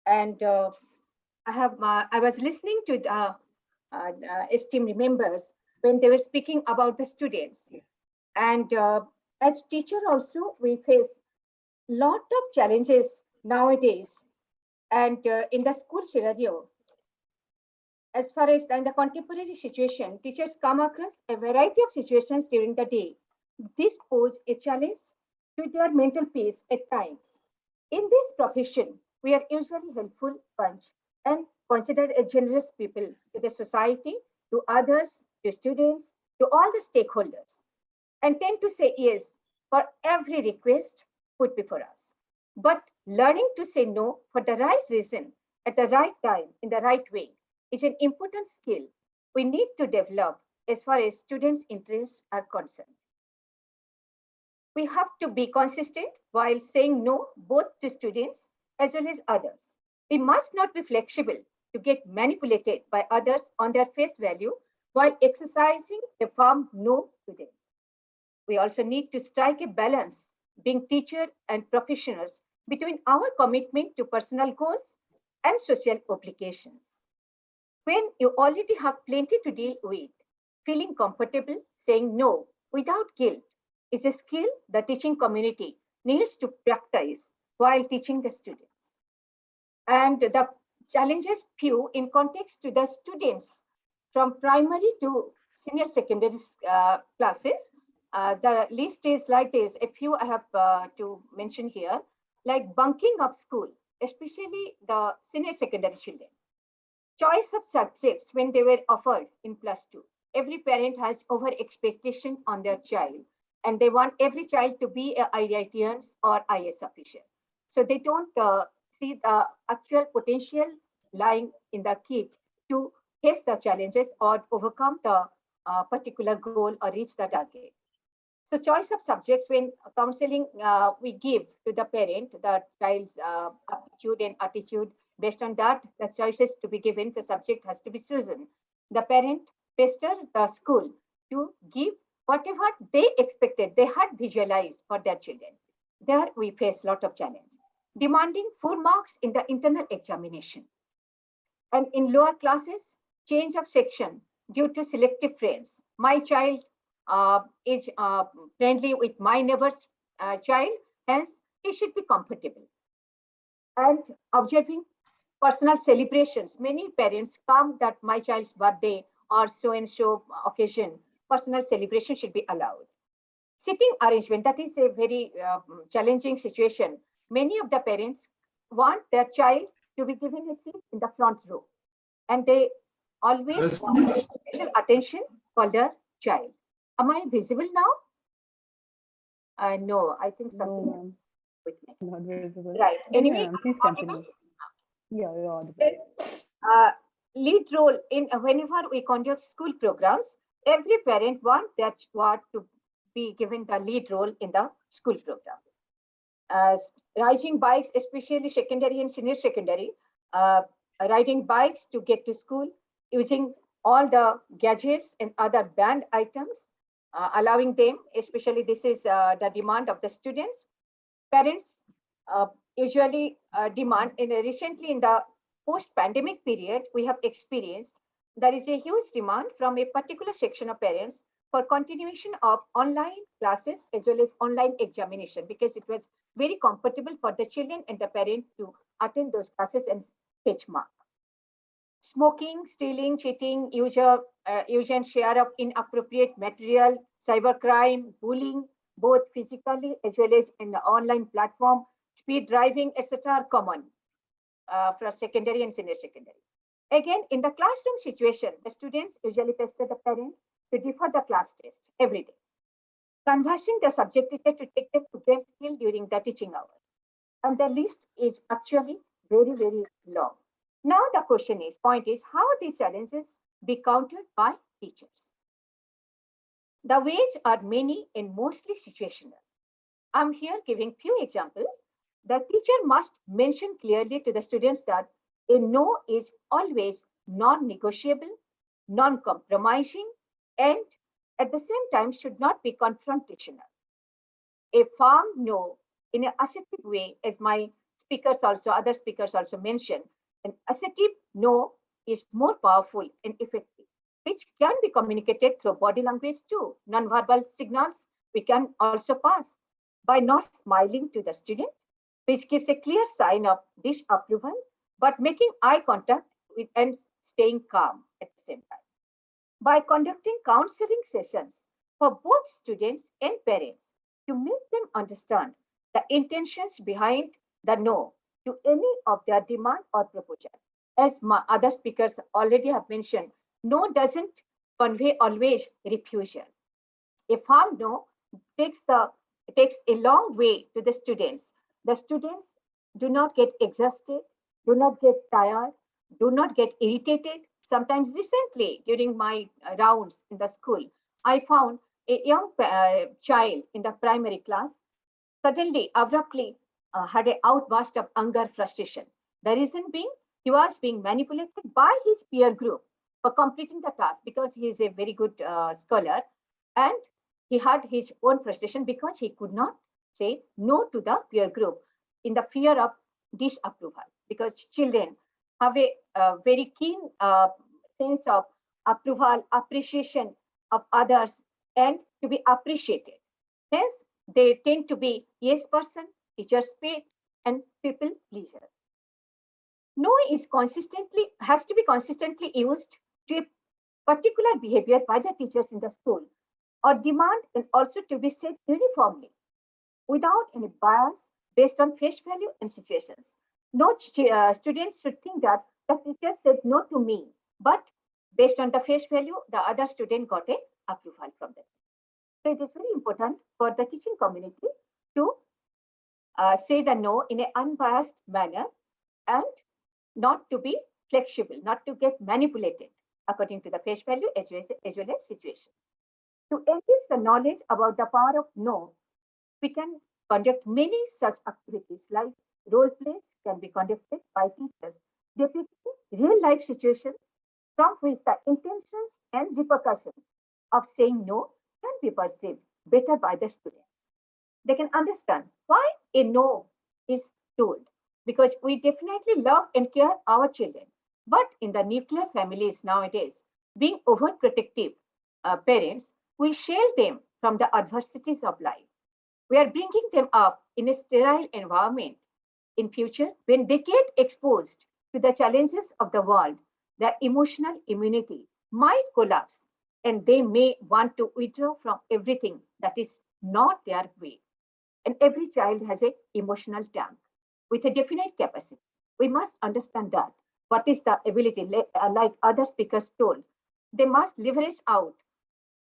Speaker 10: And I was listening to the esteemed members when they were speaking about the students, and as teacher also we face lot of challenges nowadays, and in the school scenario. As far as in the contemporary situation, teachers come across a variety of situations during the day. This poses a challenge to their mental peace at times. In this profession, we are usually helpful bunch and considered a generous people to the society, to others, to students, to all the stakeholders, and tend to say yes for every request put before us. But learning to say no for the right reason, at the right time, in the right way, is an important skill we need to develop as far as students' interests are concerned. We have to be consistent while saying no both to students as well as others. We must not be flexible to get manipulated by others on their face value while exercising a firm no to them. We also need to strike a balance, being teacher and professionals, between our commitment to personal goals and social obligations. When you already have plenty to deal with, feeling comfortable saying no without guilt is a skill the teaching community needs to practice while teaching the students. And the challenges few in context to the students from primary to senior secondary classes. The list is like this. A few I have to mention here, like bunking of school, especially the senior secondary children. Choice of subjects when they were offered in +2. Every parent has over expectation on their child, and they want every child to be a IITian or IS official. So they don't see the actual potential lying in the kid to face the challenges or overcome the particular goal or reach the target. So choice of subjects when counseling we give to the parent, the child's aptitude and attitude. Based on that, the choices to be given, the subject has to be chosen. The parent pester the school to give whatever they expected, they had visualized for their children. There we face a lot of challenge. Demanding full marks in the internal examination. And in lower classes, change of section due to selective friends. My child is friendly with my neighbor's child, hence he should be comfortable. And observing personal celebrations. Many parents come that my child's birthday or so and so occasion, personal celebration should be allowed. Sitting arrangement, that is a very challenging situation. Many of the parents want their child to be given a seat in the front row, and they always want special attention for their child. Am I visible now? No, I think something
Speaker 1: No,
Speaker 10: with me.
Speaker 1: not visible.
Speaker 10: Right. Anyway,
Speaker 1: Yeah, please continue. Yeah, you're audible.
Speaker 10: Lead role in whenever we conduct school programs, every parent wants their child to be given the lead role in the school program. Riding bikes, especially secondary and senior secondary, riding bikes to get to school, using all the gadgets and other banned items, allowing them, especially this is the demand of the students. Parents usually demand recently in the post-pandemic period, we have experienced there is a huge demand from a particular section of parents for continuation of online classes as well as online examination, because it was very comfortable for the children and the parent to attend those classes and fetch mark. Smoking, stealing, cheating, use and share of inappropriate material, cybercrime, bullying, both physically as well as in the online platform, speed driving, etc. are common for secondary and senior secondary. Again, in the classroom situation, the students usually pester the parent to defer the class test every day. Conversing the subject teacher to take them to game skill during the teaching hours. And the list is actually very, very long. Now the point is how these challenges be countered by teachers. The ways are many and mostly situational. I'm here giving few examples. The teacher must mention clearly to the students that a no is always non-negotiable, non-compromising, and at the same time should not be confrontational. A firm no in an assertive way, as my other speakers also mentioned, an assertive no is more powerful and effective, which can be communicated through body language too. Non-verbal signals we can also pass by not smiling to the student, which gives a clear sign of disapproval, but making eye contact with and staying calm at the same time. By conducting counseling sessions for both students and parents to make them understand the intentions behind the no to any of their demand or proposal. As my other speakers already have mentioned, no doesn't convey always refusal. A firm no takes a long way to the students. The students do not get exhausted, do not get tired, do not get irritated. Sometimes recently during my rounds in the school, I found a young child in the primary class suddenly, abruptly had an outburst of anger, frustration. The reason being, he was being manipulated by his peer group for completing the task because he is a very good scholar, and he had his own frustration because he could not say no to the peer group in the fear of disapproval, because children have a very keen sense of approval, appreciation of others, and to be appreciated. Hence, they tend to be yes person, teacher's pet, and people pleaser. No has to be consistently used to a particular behavior by the teachers in the school, or demand and also to be said uniformly without any bias based on face value and situations. No students should think that the teacher said no to me, but based on the face value, the other student got a approval from them. So it is very important for the teaching community to say the no in an unbiased manner and not to be flexible, not to get manipulated according to the face value as well as situations. To enhance the knowledge about the power of no, we can conduct many such activities like role plays can be conducted by teachers depicting real life situations from which the intentions and repercussions of saying no can be perceived better by the students. They can understand why a no is told, because we definitely love and care our children. But in the nuclear families nowadays, being overprotective parents, we shield them from the adversities of life. We are bringing them up in a sterile environment. In future, when they get exposed to the challenges of the world, their emotional immunity might collapse and they may want to withdraw from everything that is not their way. And every child has an emotional tank with a definite capacity. We must understand that. What is the ability, like other speakers told, they must leverage out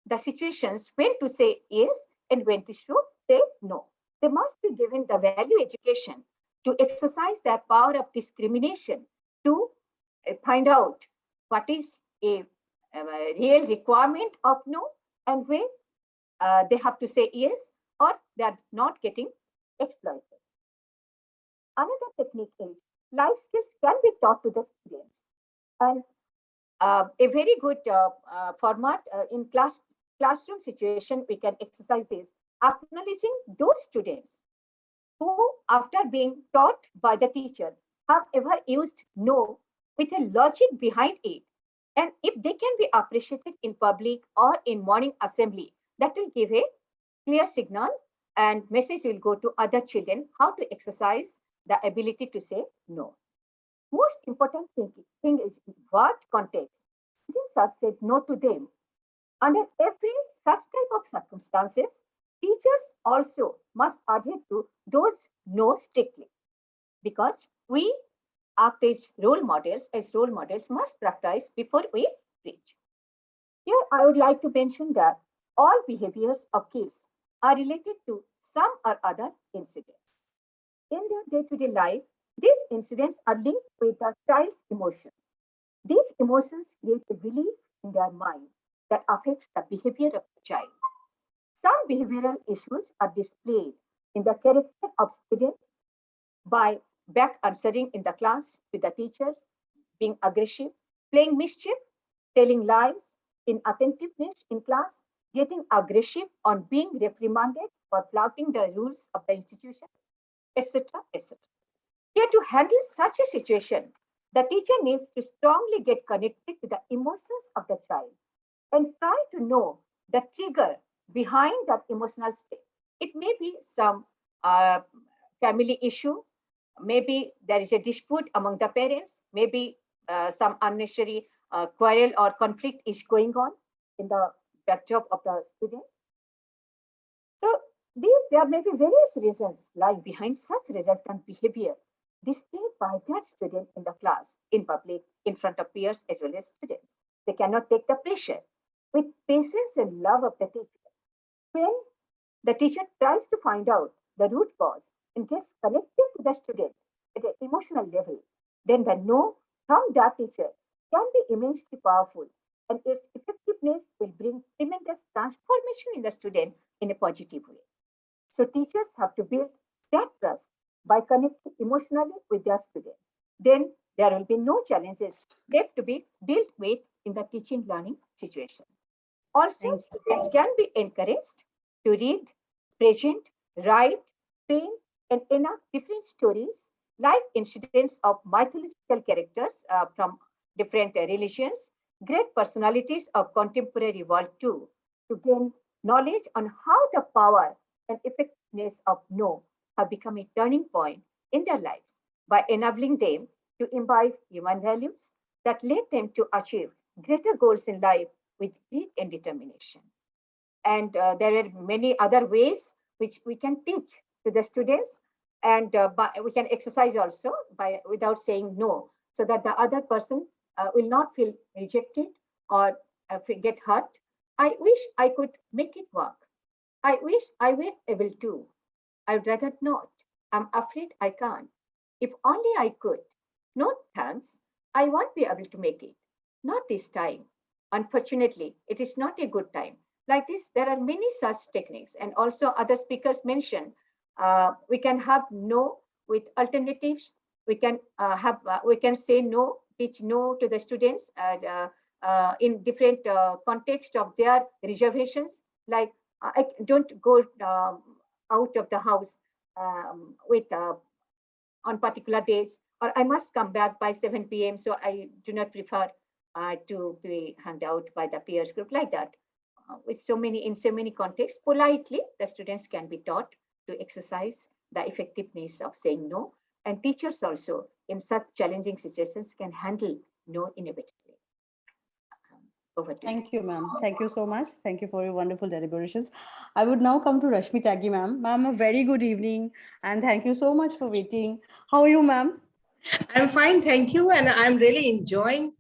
Speaker 10: the situations when to say yes and when to say no. They must be given the value education to exercise their power of discrimination, to find out what is a real requirement of no and when they have to say yes or they are not getting exploited. Another technique is life skills can be taught to the students. And a very good format in classroom situation, we can exercise this, acknowledging those students who, after being taught by the teacher, have ever used no with a logic behind it. And if they can be appreciated in public or in morning assembly, that will give a clear signal and message will go to other children how to exercise the ability to say no. Most important thing is in what context students are said no to them. Under every such type of circumstances, Teachers also must adhere to those no strictly, because we act as role models must practice before we preach. Here, I would like to mention that all behaviors of kids are related to some or other incidents. In their day-to-day life, these incidents are linked with the child's emotions. These emotions create a belief in their mind that affects the behavior of the child. Some behavioral issues are displayed in the character of students by back answering in the class with the teachers, being aggressive, playing mischief, telling lies, inattentiveness in class, getting aggressive on being reprimanded for flouting the rules of the institution, etc., etc. Here, to handle such a situation, the teacher needs to strongly get connected to the emotions of the child and try to know the trigger behind that emotional state. It may be some family issue, maybe there is a dispute among the parents, maybe some unnecessary quarrel or conflict is going on in the backdrop of the student. So there may be various reasons lying behind such resultant behavior displayed by that student in the class, in public, in front of peers as well as students. They cannot take the pressure. With patience and love of the teacher, when the teacher tries to find out the root cause and gets connected to the student at an emotional level, then the no from that teacher can be immensely powerful, and its effectiveness will bring tremendous transformation in the student in a positive way. So teachers have to build that trust by connecting emotionally with their student. Then there will be no challenges left to be dealt with in the teaching learning situation. Also, students can be encouraged to read, present, write, paint, and enact different stories, life incidents of mythological characters from different religions, great personalities of contemporary world too, to gain knowledge on how the power and effectiveness of no have become a turning point in their lives by enabling them to imbibe human values that led them to achieve greater goals in life with grit and determination. And there are many other ways which we can teach to the students, and we can exercise also by without saying no, so that the other person will not feel rejected or get hurt. I wish I could make it work. I wish I were able to. I'd rather not. I'm afraid I can't. If only I could. No thanks. I won't be able to make it. Not this time. Unfortunately, it is not a good time. Like this, there are many such techniques, and also other speakers mentioned. We can have no with alternatives. We can we can say no, teach no to the students in different context of their reservations. Like I don't go out of the house with on particular days, or I must come back by 7 p.m. So I do not prefer to be hanged out by the peers group like that. With in so many contexts, politely, the students can be taught to exercise the effectiveness of saying no, and teachers also in such challenging situations can handle no innovatively. Over to
Speaker 1: Thank you, ma'am. Thank you so much. Thank you for your wonderful deliberations. I would now come to Rashmi Tyagi, ma'am. Ma'am, a very good evening, and thank you so much for waiting. How are you, ma'am?
Speaker 9: I'm fine, thank you. And I'm really enjoying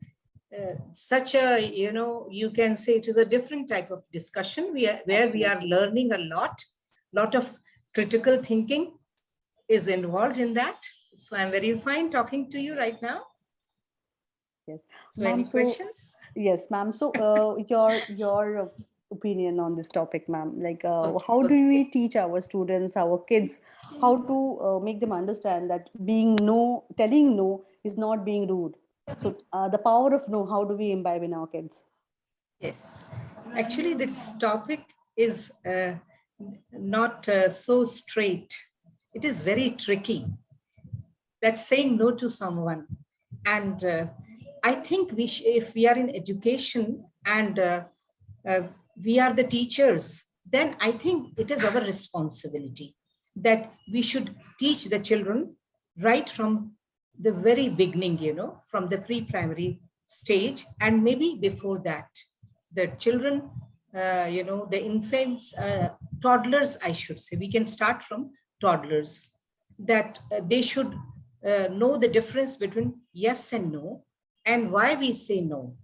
Speaker 9: such a, you can say it is a different type of discussion where we are learning a lot of critical thinking is involved in that. So I'm very fine talking to you right now.
Speaker 1: Yes.
Speaker 9: So any questions?
Speaker 1: Yes, ma'am. So your opinion on this topic, ma'am, like how do we teach our students, our kids, how to make them understand that telling no is not being rude. So the power of no, how do we imbibe in our kids?
Speaker 9: Yes, actually this topic is not so straight. It is very tricky. That's saying no to someone. And I think if we are in education and we are the teachers, then I think it is our responsibility that we should teach the children right from the very beginning, from the pre-primary stage, and maybe before that. The children, the infants toddlers, I should say, we can start from toddlers, that they should know the difference between yes and no, and why we say no.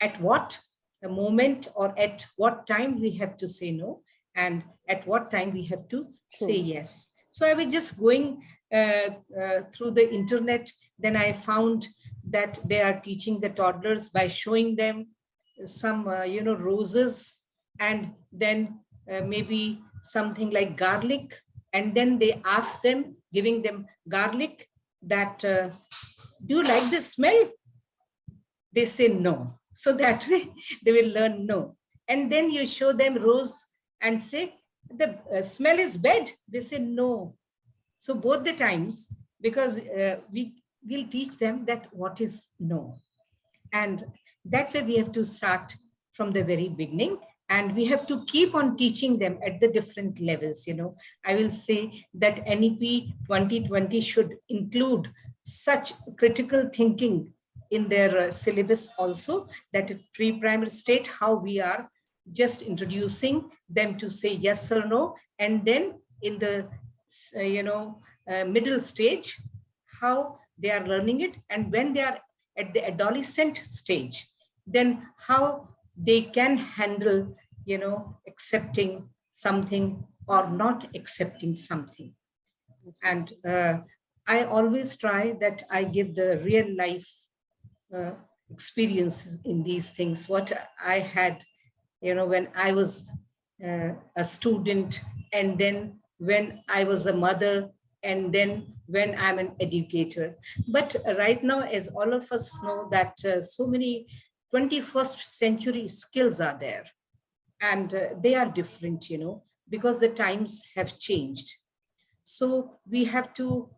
Speaker 9: At what moment or at what time we have to say no, and at what time we have to say yes. So I was just going through the internet, then I found that they are teaching the toddlers by showing them some, roses, and then maybe something like garlic. And then they ask them, giving them garlic, that, do you like the smell? They say no. So that way they will learn no. And then you show them rose and say, the smell is bad. They say no. So both the times, because we will teach them that what is no. And that way we have to start from the very beginning, and we have to keep on teaching them at the different levels. I will say that NEP 2020 should include such critical thinking in their syllabus also, that at pre-primary state, how we are just introducing them to say yes or no, and then in the middle stage, how they are learning it, and when they are at the adolescent stage, then how they can handle accepting something or not accepting something. And I always try that I give the real life experiences in these things, what I had when I was a student, and then when I was a mother, and then when I'm an educator. But right now, as all of us know, that so many 21st century skills are there, and they are different, because the times have changed. So we have to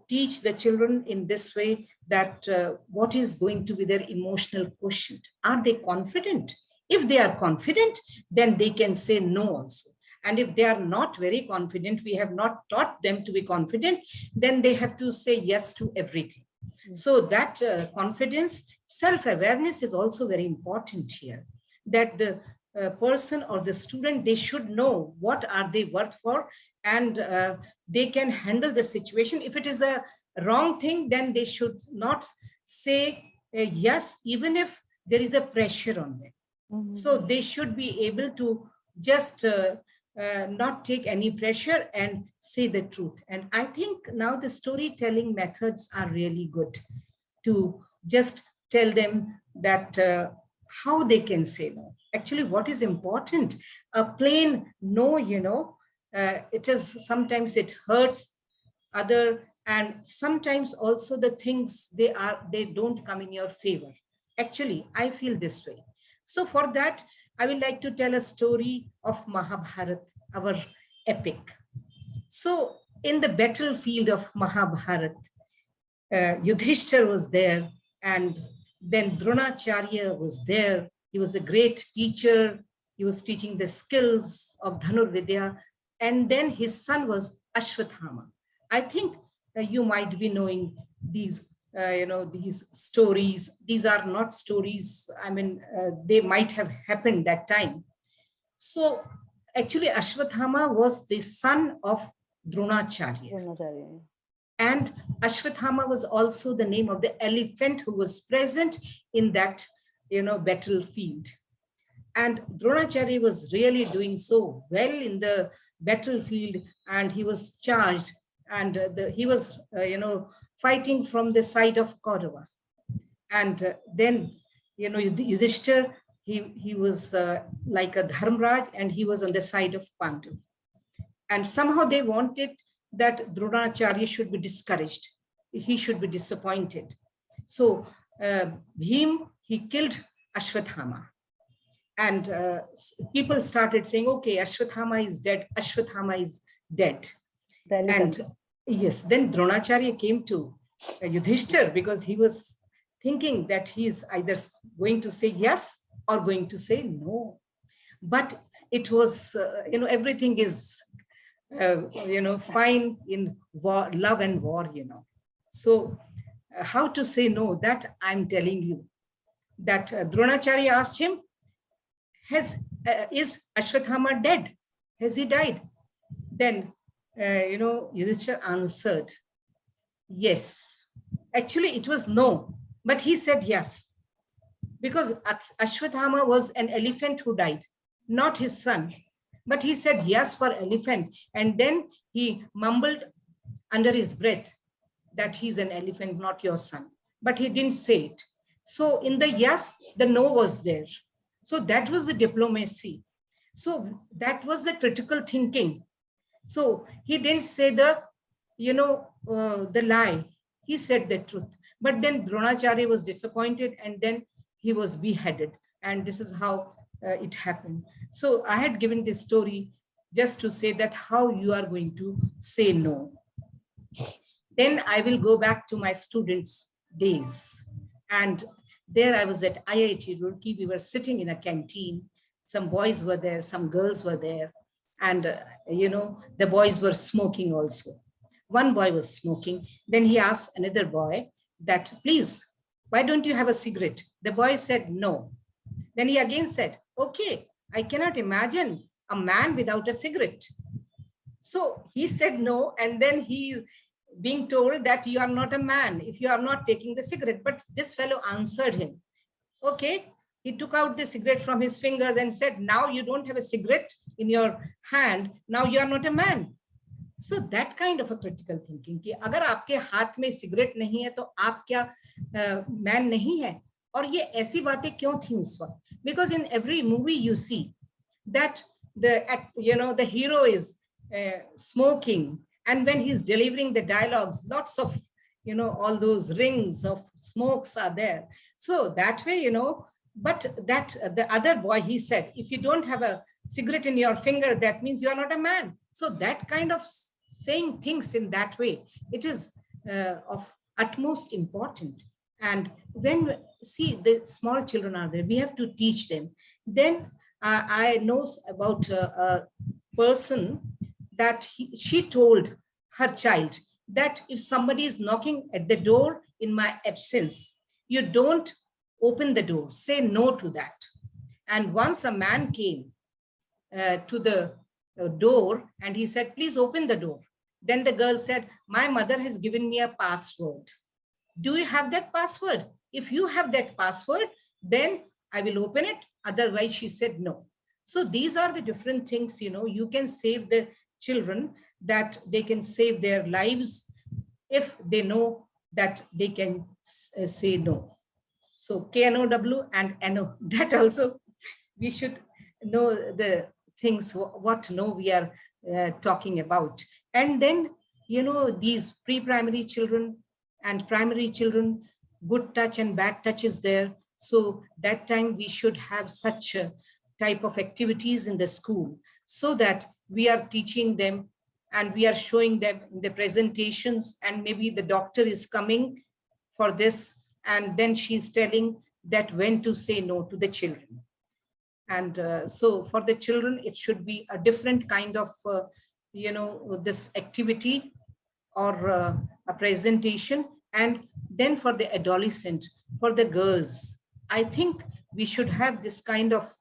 Speaker 9: teach the children in this way, that what is going to be their emotional quotient. Are they confident? If they are confident, then they can say no also. And if they are not very confident, we have not taught them to be confident, then they have to say yes to everything. So that confidence, self-awareness is also very important here, that the person or the student, they should know what are they worth for, and they can handle the situation. If it is a wrong thing, then they should not say yes, even if there is a pressure on them. Mm-hmm. So they should be able to just not take any pressure and say the truth. And I think now the storytelling methods are really good to just tell them that how they can say no. Actually, what is important, a plain no, it is sometimes it hurts other, and sometimes also the things they don't come in your favor. Actually, I feel this way. So for that, I would like to tell a story of Mahabharata, our epic. So in the battlefield of Mahabharata, Yudhishthir was there, and then Dronacharya was there. He was a great teacher. He was teaching the skills of Dhanurvidya. And then his son was Ashwathama. I think you might be knowing these these stories. These are not stories. I mean, they might have happened that time. So actually, Ashwathama was the son of Dronacharya. And Ashwathama was also the name of the elephant who was present in that, battlefield. And Dronacharya was really doing so well in the battlefield, and he was charged, and he was, fighting from the side of Kaurava. And then, Yudhishthir, he was like a Dharmraj, and he was on the side of Pandu. And somehow they wanted that Dronacharya should be discouraged. He should be disappointed. So Bhim, he killed Ashwathama. And people started saying, okay, Ashwathama is dead. Ashwathama is dead. And yes, then Dronacharya came to Yudhishthir, because he was thinking that he is either going to say yes or going to say no. But it was, everything is, fine in war, love and war, So how to say no, that I'm telling you. That Dronacharya asked him, is Ashwathama dead? Has he died? Then, Yudhishthira answered, yes. Actually, it was no, but he said yes. Because Ashwathama was an elephant who died, not his son. But he said yes for elephant. And then he mumbled under his breath that he's an elephant, not your son. But he didn't say it. So in the yes, the no was there. So that was the diplomacy. So that was the critical thinking. So he didn't say the lie. He said the truth. But then Dronacharya was disappointed and then he was beheaded. And this is how it happened. So I had given this story just to say that how you are going to say no. Then I will go back to my students' days. And there I was at IIT Roorkee. We were sitting in a canteen. Some boys were there, some girls were there. And, the boys were smoking also. One boy was smoking. Then he asked another boy that, please, why don't you have a cigarette? The boy said, no. Then he again said, okay, I cannot imagine a man without a cigarette. So he said no. And then he being told that you are not a man if you are not taking the cigarette. But this fellow answered him. Okay. He took out the cigarette from his fingers and said, now you don't have a cigarette in your hand. Now you are not a man. So that kind of a critical thinking कि अगर आपके हाथ में cigarette नहीं है तो आप क्या मैन नहीं है और ये ऐसी बातें क्यों थी उस वक्त because in every movie you see that the hero is smoking and when he's delivering the dialogues lots of all those rings of smokes are there so that way but that the other boy he said if you don't have a cigarette in your finger that means you are not a man. So that kind of saying things in that way, it is of utmost important. And when see the small children are there, we have to teach them. Then I know about a person that she told her child that if somebody is knocking at the door in my absence, you don't open the door, say no to that. And once a man came to the door and he said, please open the door. Then the girl said, my mother has given me a password. Do you have that password? If you have that password, then I will open it. Otherwise, she said no. So these are the different things, you can save the children, that they can save their lives if they know that they can say no. So KNOW and NO, that also we should know the things, what no we are talking about. And then, these pre-primary children and primary children, good touch and bad touch is there. So that time we should have such a type of activities in the school so that we are teaching them and we are showing them in the presentations, and maybe the doctor is coming for this and then she's telling that when to say no to the children. And so for the children, it should be a different kind of, this activity or a presentation. And then for the adolescent, for the girls, I think we should have this kind of,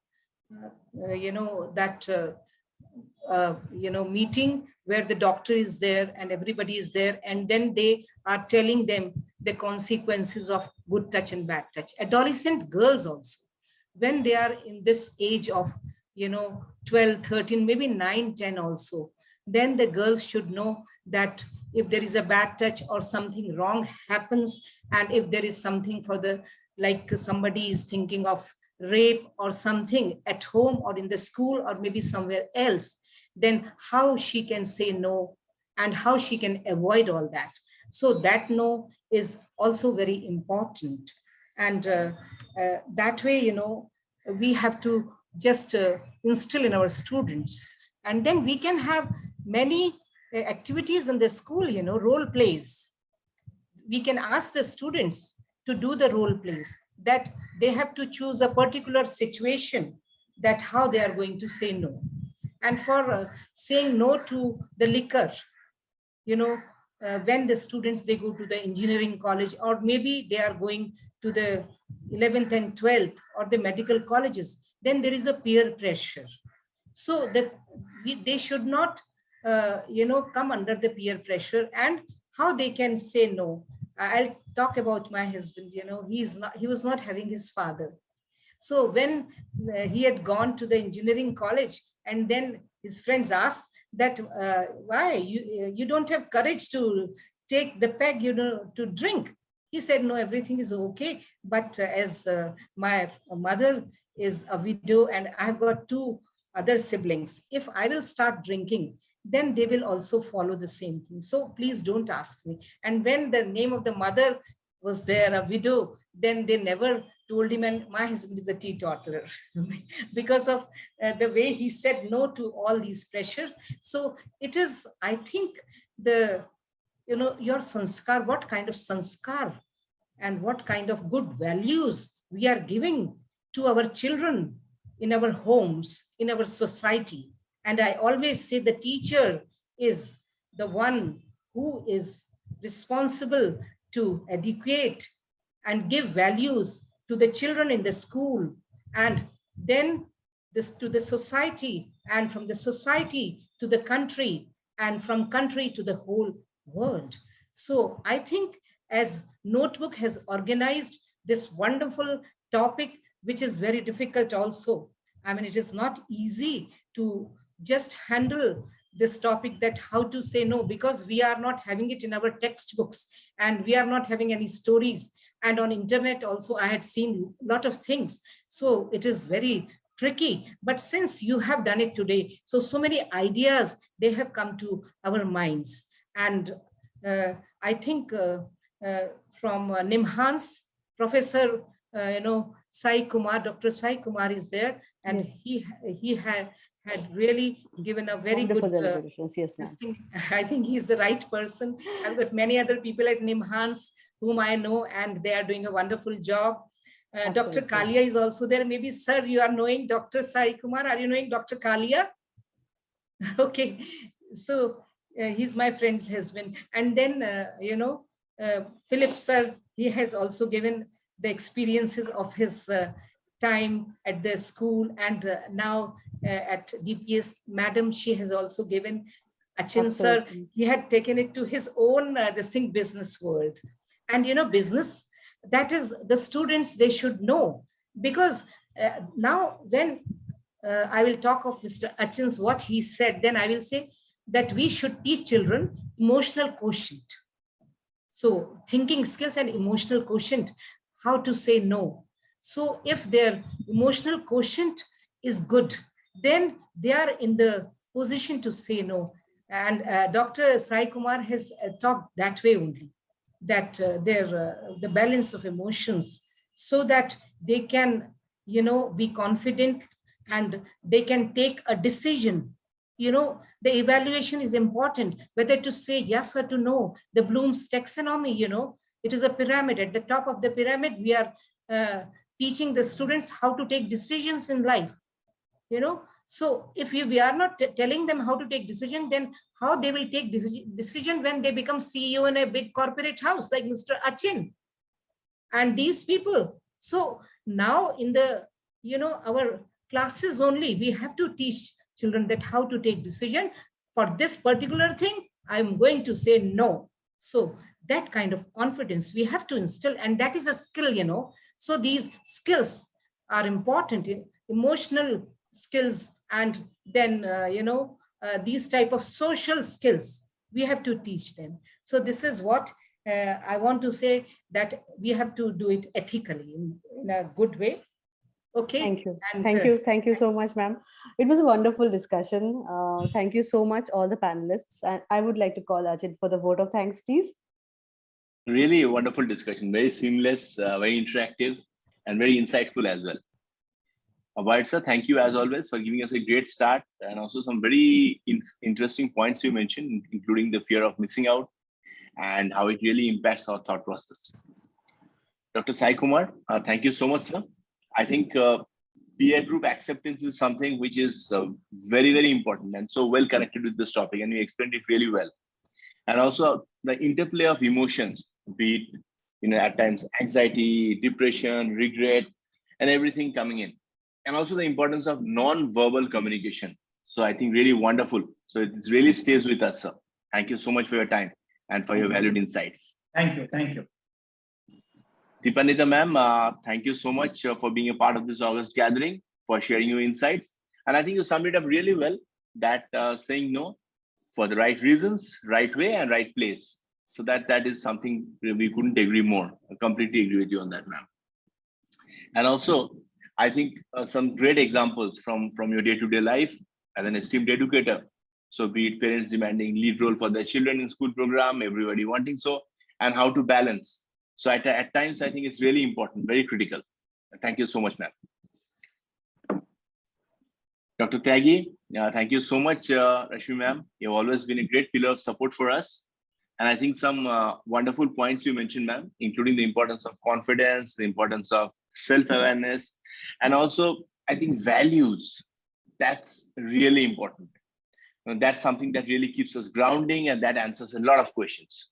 Speaker 9: meeting where the doctor is there and everybody is there. And then they are telling them the consequences of good touch and bad touch. Adolescent girls also, when they are in this age of 12, 13, maybe 9, 10 also, then the girls should know that if there is a bad touch or something wrong happens, and if there is something for the, like somebody is thinking of rape or something at home or in the school or maybe somewhere else, then how she can say no and how she can avoid all that. So that no is also very important. And that way, we have to just instill in our students. And then we can have many activities in the school, role plays. We can ask the students to do the role plays, that they have to choose a particular situation, that how they are going to say no. And for saying no to the liquor, when the students, they go to the engineering college, or maybe they are going to the 11th and 12th or the medical colleges, then there is a peer pressure. so that they should not, come under the peer pressure, and how they can say no. I'll talk about my husband. He was not having his father. So when he had gone to the engineering college, and then his friends asked that, why you don't have courage to take the peg, to drink. He said, no, everything is okay. But as my mother is a widow and I've got 2 other siblings, if I will start drinking, then they will also follow the same thing. So please don't ask me. And when the name of the mother was there, a widow, then they never told him, and my husband is a teetotaler because of the way he said no to all these pressures. So it is, I think, your sanskar, what kind of sanskar and what kind of good values we are giving to our children in our homes, in our society. And I always say the teacher is the one who is responsible to educate and give values to the children in the school, and then this to the society, and from the society to the country, and from country to the whole world. So I think as Notebook has organized this wonderful topic, which is very difficult also. I mean, it is not easy to just handle this topic, that how to say no, because we are not having it in our textbooks, and we are not having any stories. And on internet also, I had seen a lot of things. So it is very tricky. But since you have done it today, so many ideas, they have come to our minds. And I think from Nimhans, Professor, Sayee Kumar, Dr. Sayee Kumar is there, and yes, he had really given a very wonderful good deliberations. Yes, I think he's the right person. I've got many other people at Nimhans whom I know, and they are doing a wonderful job. Dr. Kalia is also there. Maybe, sir, you are knowing Dr. Sayee Kumar. Are you knowing Dr. Kalia? Okay, so he's my friend's husband. And then, Philip, sir, he has also given the experiences of his time at the school, and now at DPS. Madam, she has also given. Achin, sir, he had taken it to his own business world. And business, that is the students, they should know, because now when I will talk of Mr. Achin's, what he said, then I will say that we should teach children emotional quotient. So thinking skills and emotional quotient, how to say no. So if their emotional quotient is good, then they are in the position to say no. And Dr. Sayee Kumar has talked that way only, that the balance of emotions, so that they can, be confident and they can take a decision. The evaluation is important, whether to say yes or to no. The Bloom's taxonomy, it is a pyramid. At the top of the pyramid, we are teaching the students how to take decisions in life. So if we are not telling them how to take decision, then how they will take decision when they become CEO in a big corporate house like Mr. Achin and these people. So now in the, our classes only, we have to teach children that how to take decision for this particular thing. I'm going to say no. So that kind of confidence we have to instill, and that is a skill, So these skills are important, in emotional skills, and then, these type of social skills, we have to teach them. So this is what I want to say, that we have to do it ethically in a good way. Okay.
Speaker 1: Thank you. And, thank you so much, ma'am. It was a wonderful discussion. Thank you so much, all the panelists. And I would like to call Achin for the vote of thanks, please.
Speaker 3: Really a wonderful discussion, very seamless, very interactive, and very insightful as well. Burrett sir, thank you as always for giving us a great start, and also some very interesting points you mentioned, including the fear of missing out and how it really impacts our thought process. Dr. Sayee Kumar, thank you so much, sir. I think peer group acceptance is something which is very, very important and so well connected with this topic, and you explained it really well. And also the interplay of emotions, be it, at times anxiety, depression, regret, and everything coming in. And also the importance of non-verbal communication, So I think really wonderful. So it really stays with us, sir. Thank you so much for your time and for your valued insights.
Speaker 7: Thank you. Thank you.
Speaker 3: Deepanwita ma'am, thank you so much for being a part of this August gathering, for sharing your insights. And I think you summed it up really well, that saying no for the right reasons, right way and right place. So that is something we couldn't agree more. I completely agree with you on that, ma'am. And also, I think some great examples from your day-to-day life as an esteemed educator. So be it parents demanding lead role for their children in school program, everybody wanting so, and how to balance. So at times, I think it's really important, very critical. Thank you so much, ma'am. Dr. Tyagi, thank you so much, Rashmi ma'am. You've always been a great pillar of support for us. And I think some wonderful points you mentioned, ma'am, including the importance of confidence, the importance of self-awareness, and also, I think, values. That's really important. And that's something that really keeps us grounding, and that answers a lot of questions.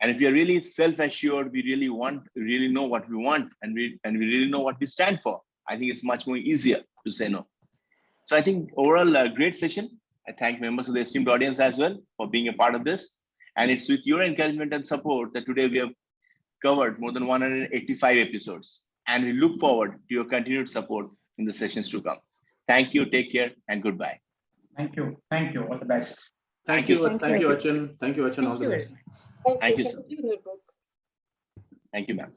Speaker 3: And if we are really self-assured, we really know what we want, and we really know what we stand for, I think it's much more easier to say no. So I think overall, a great session. I thank members of the esteemed audience as well for being a part of this. And it's with your encouragement and support that today we have covered more than 185 episodes. And we look forward to your continued support in the sessions to come. Thank you, take care, and goodbye.
Speaker 7: Thank you. Thank you. All the best.
Speaker 2: Thank you, Achin. Thank you, Achin. All the best.
Speaker 3: Thank you, sir. Thank you, ma'am.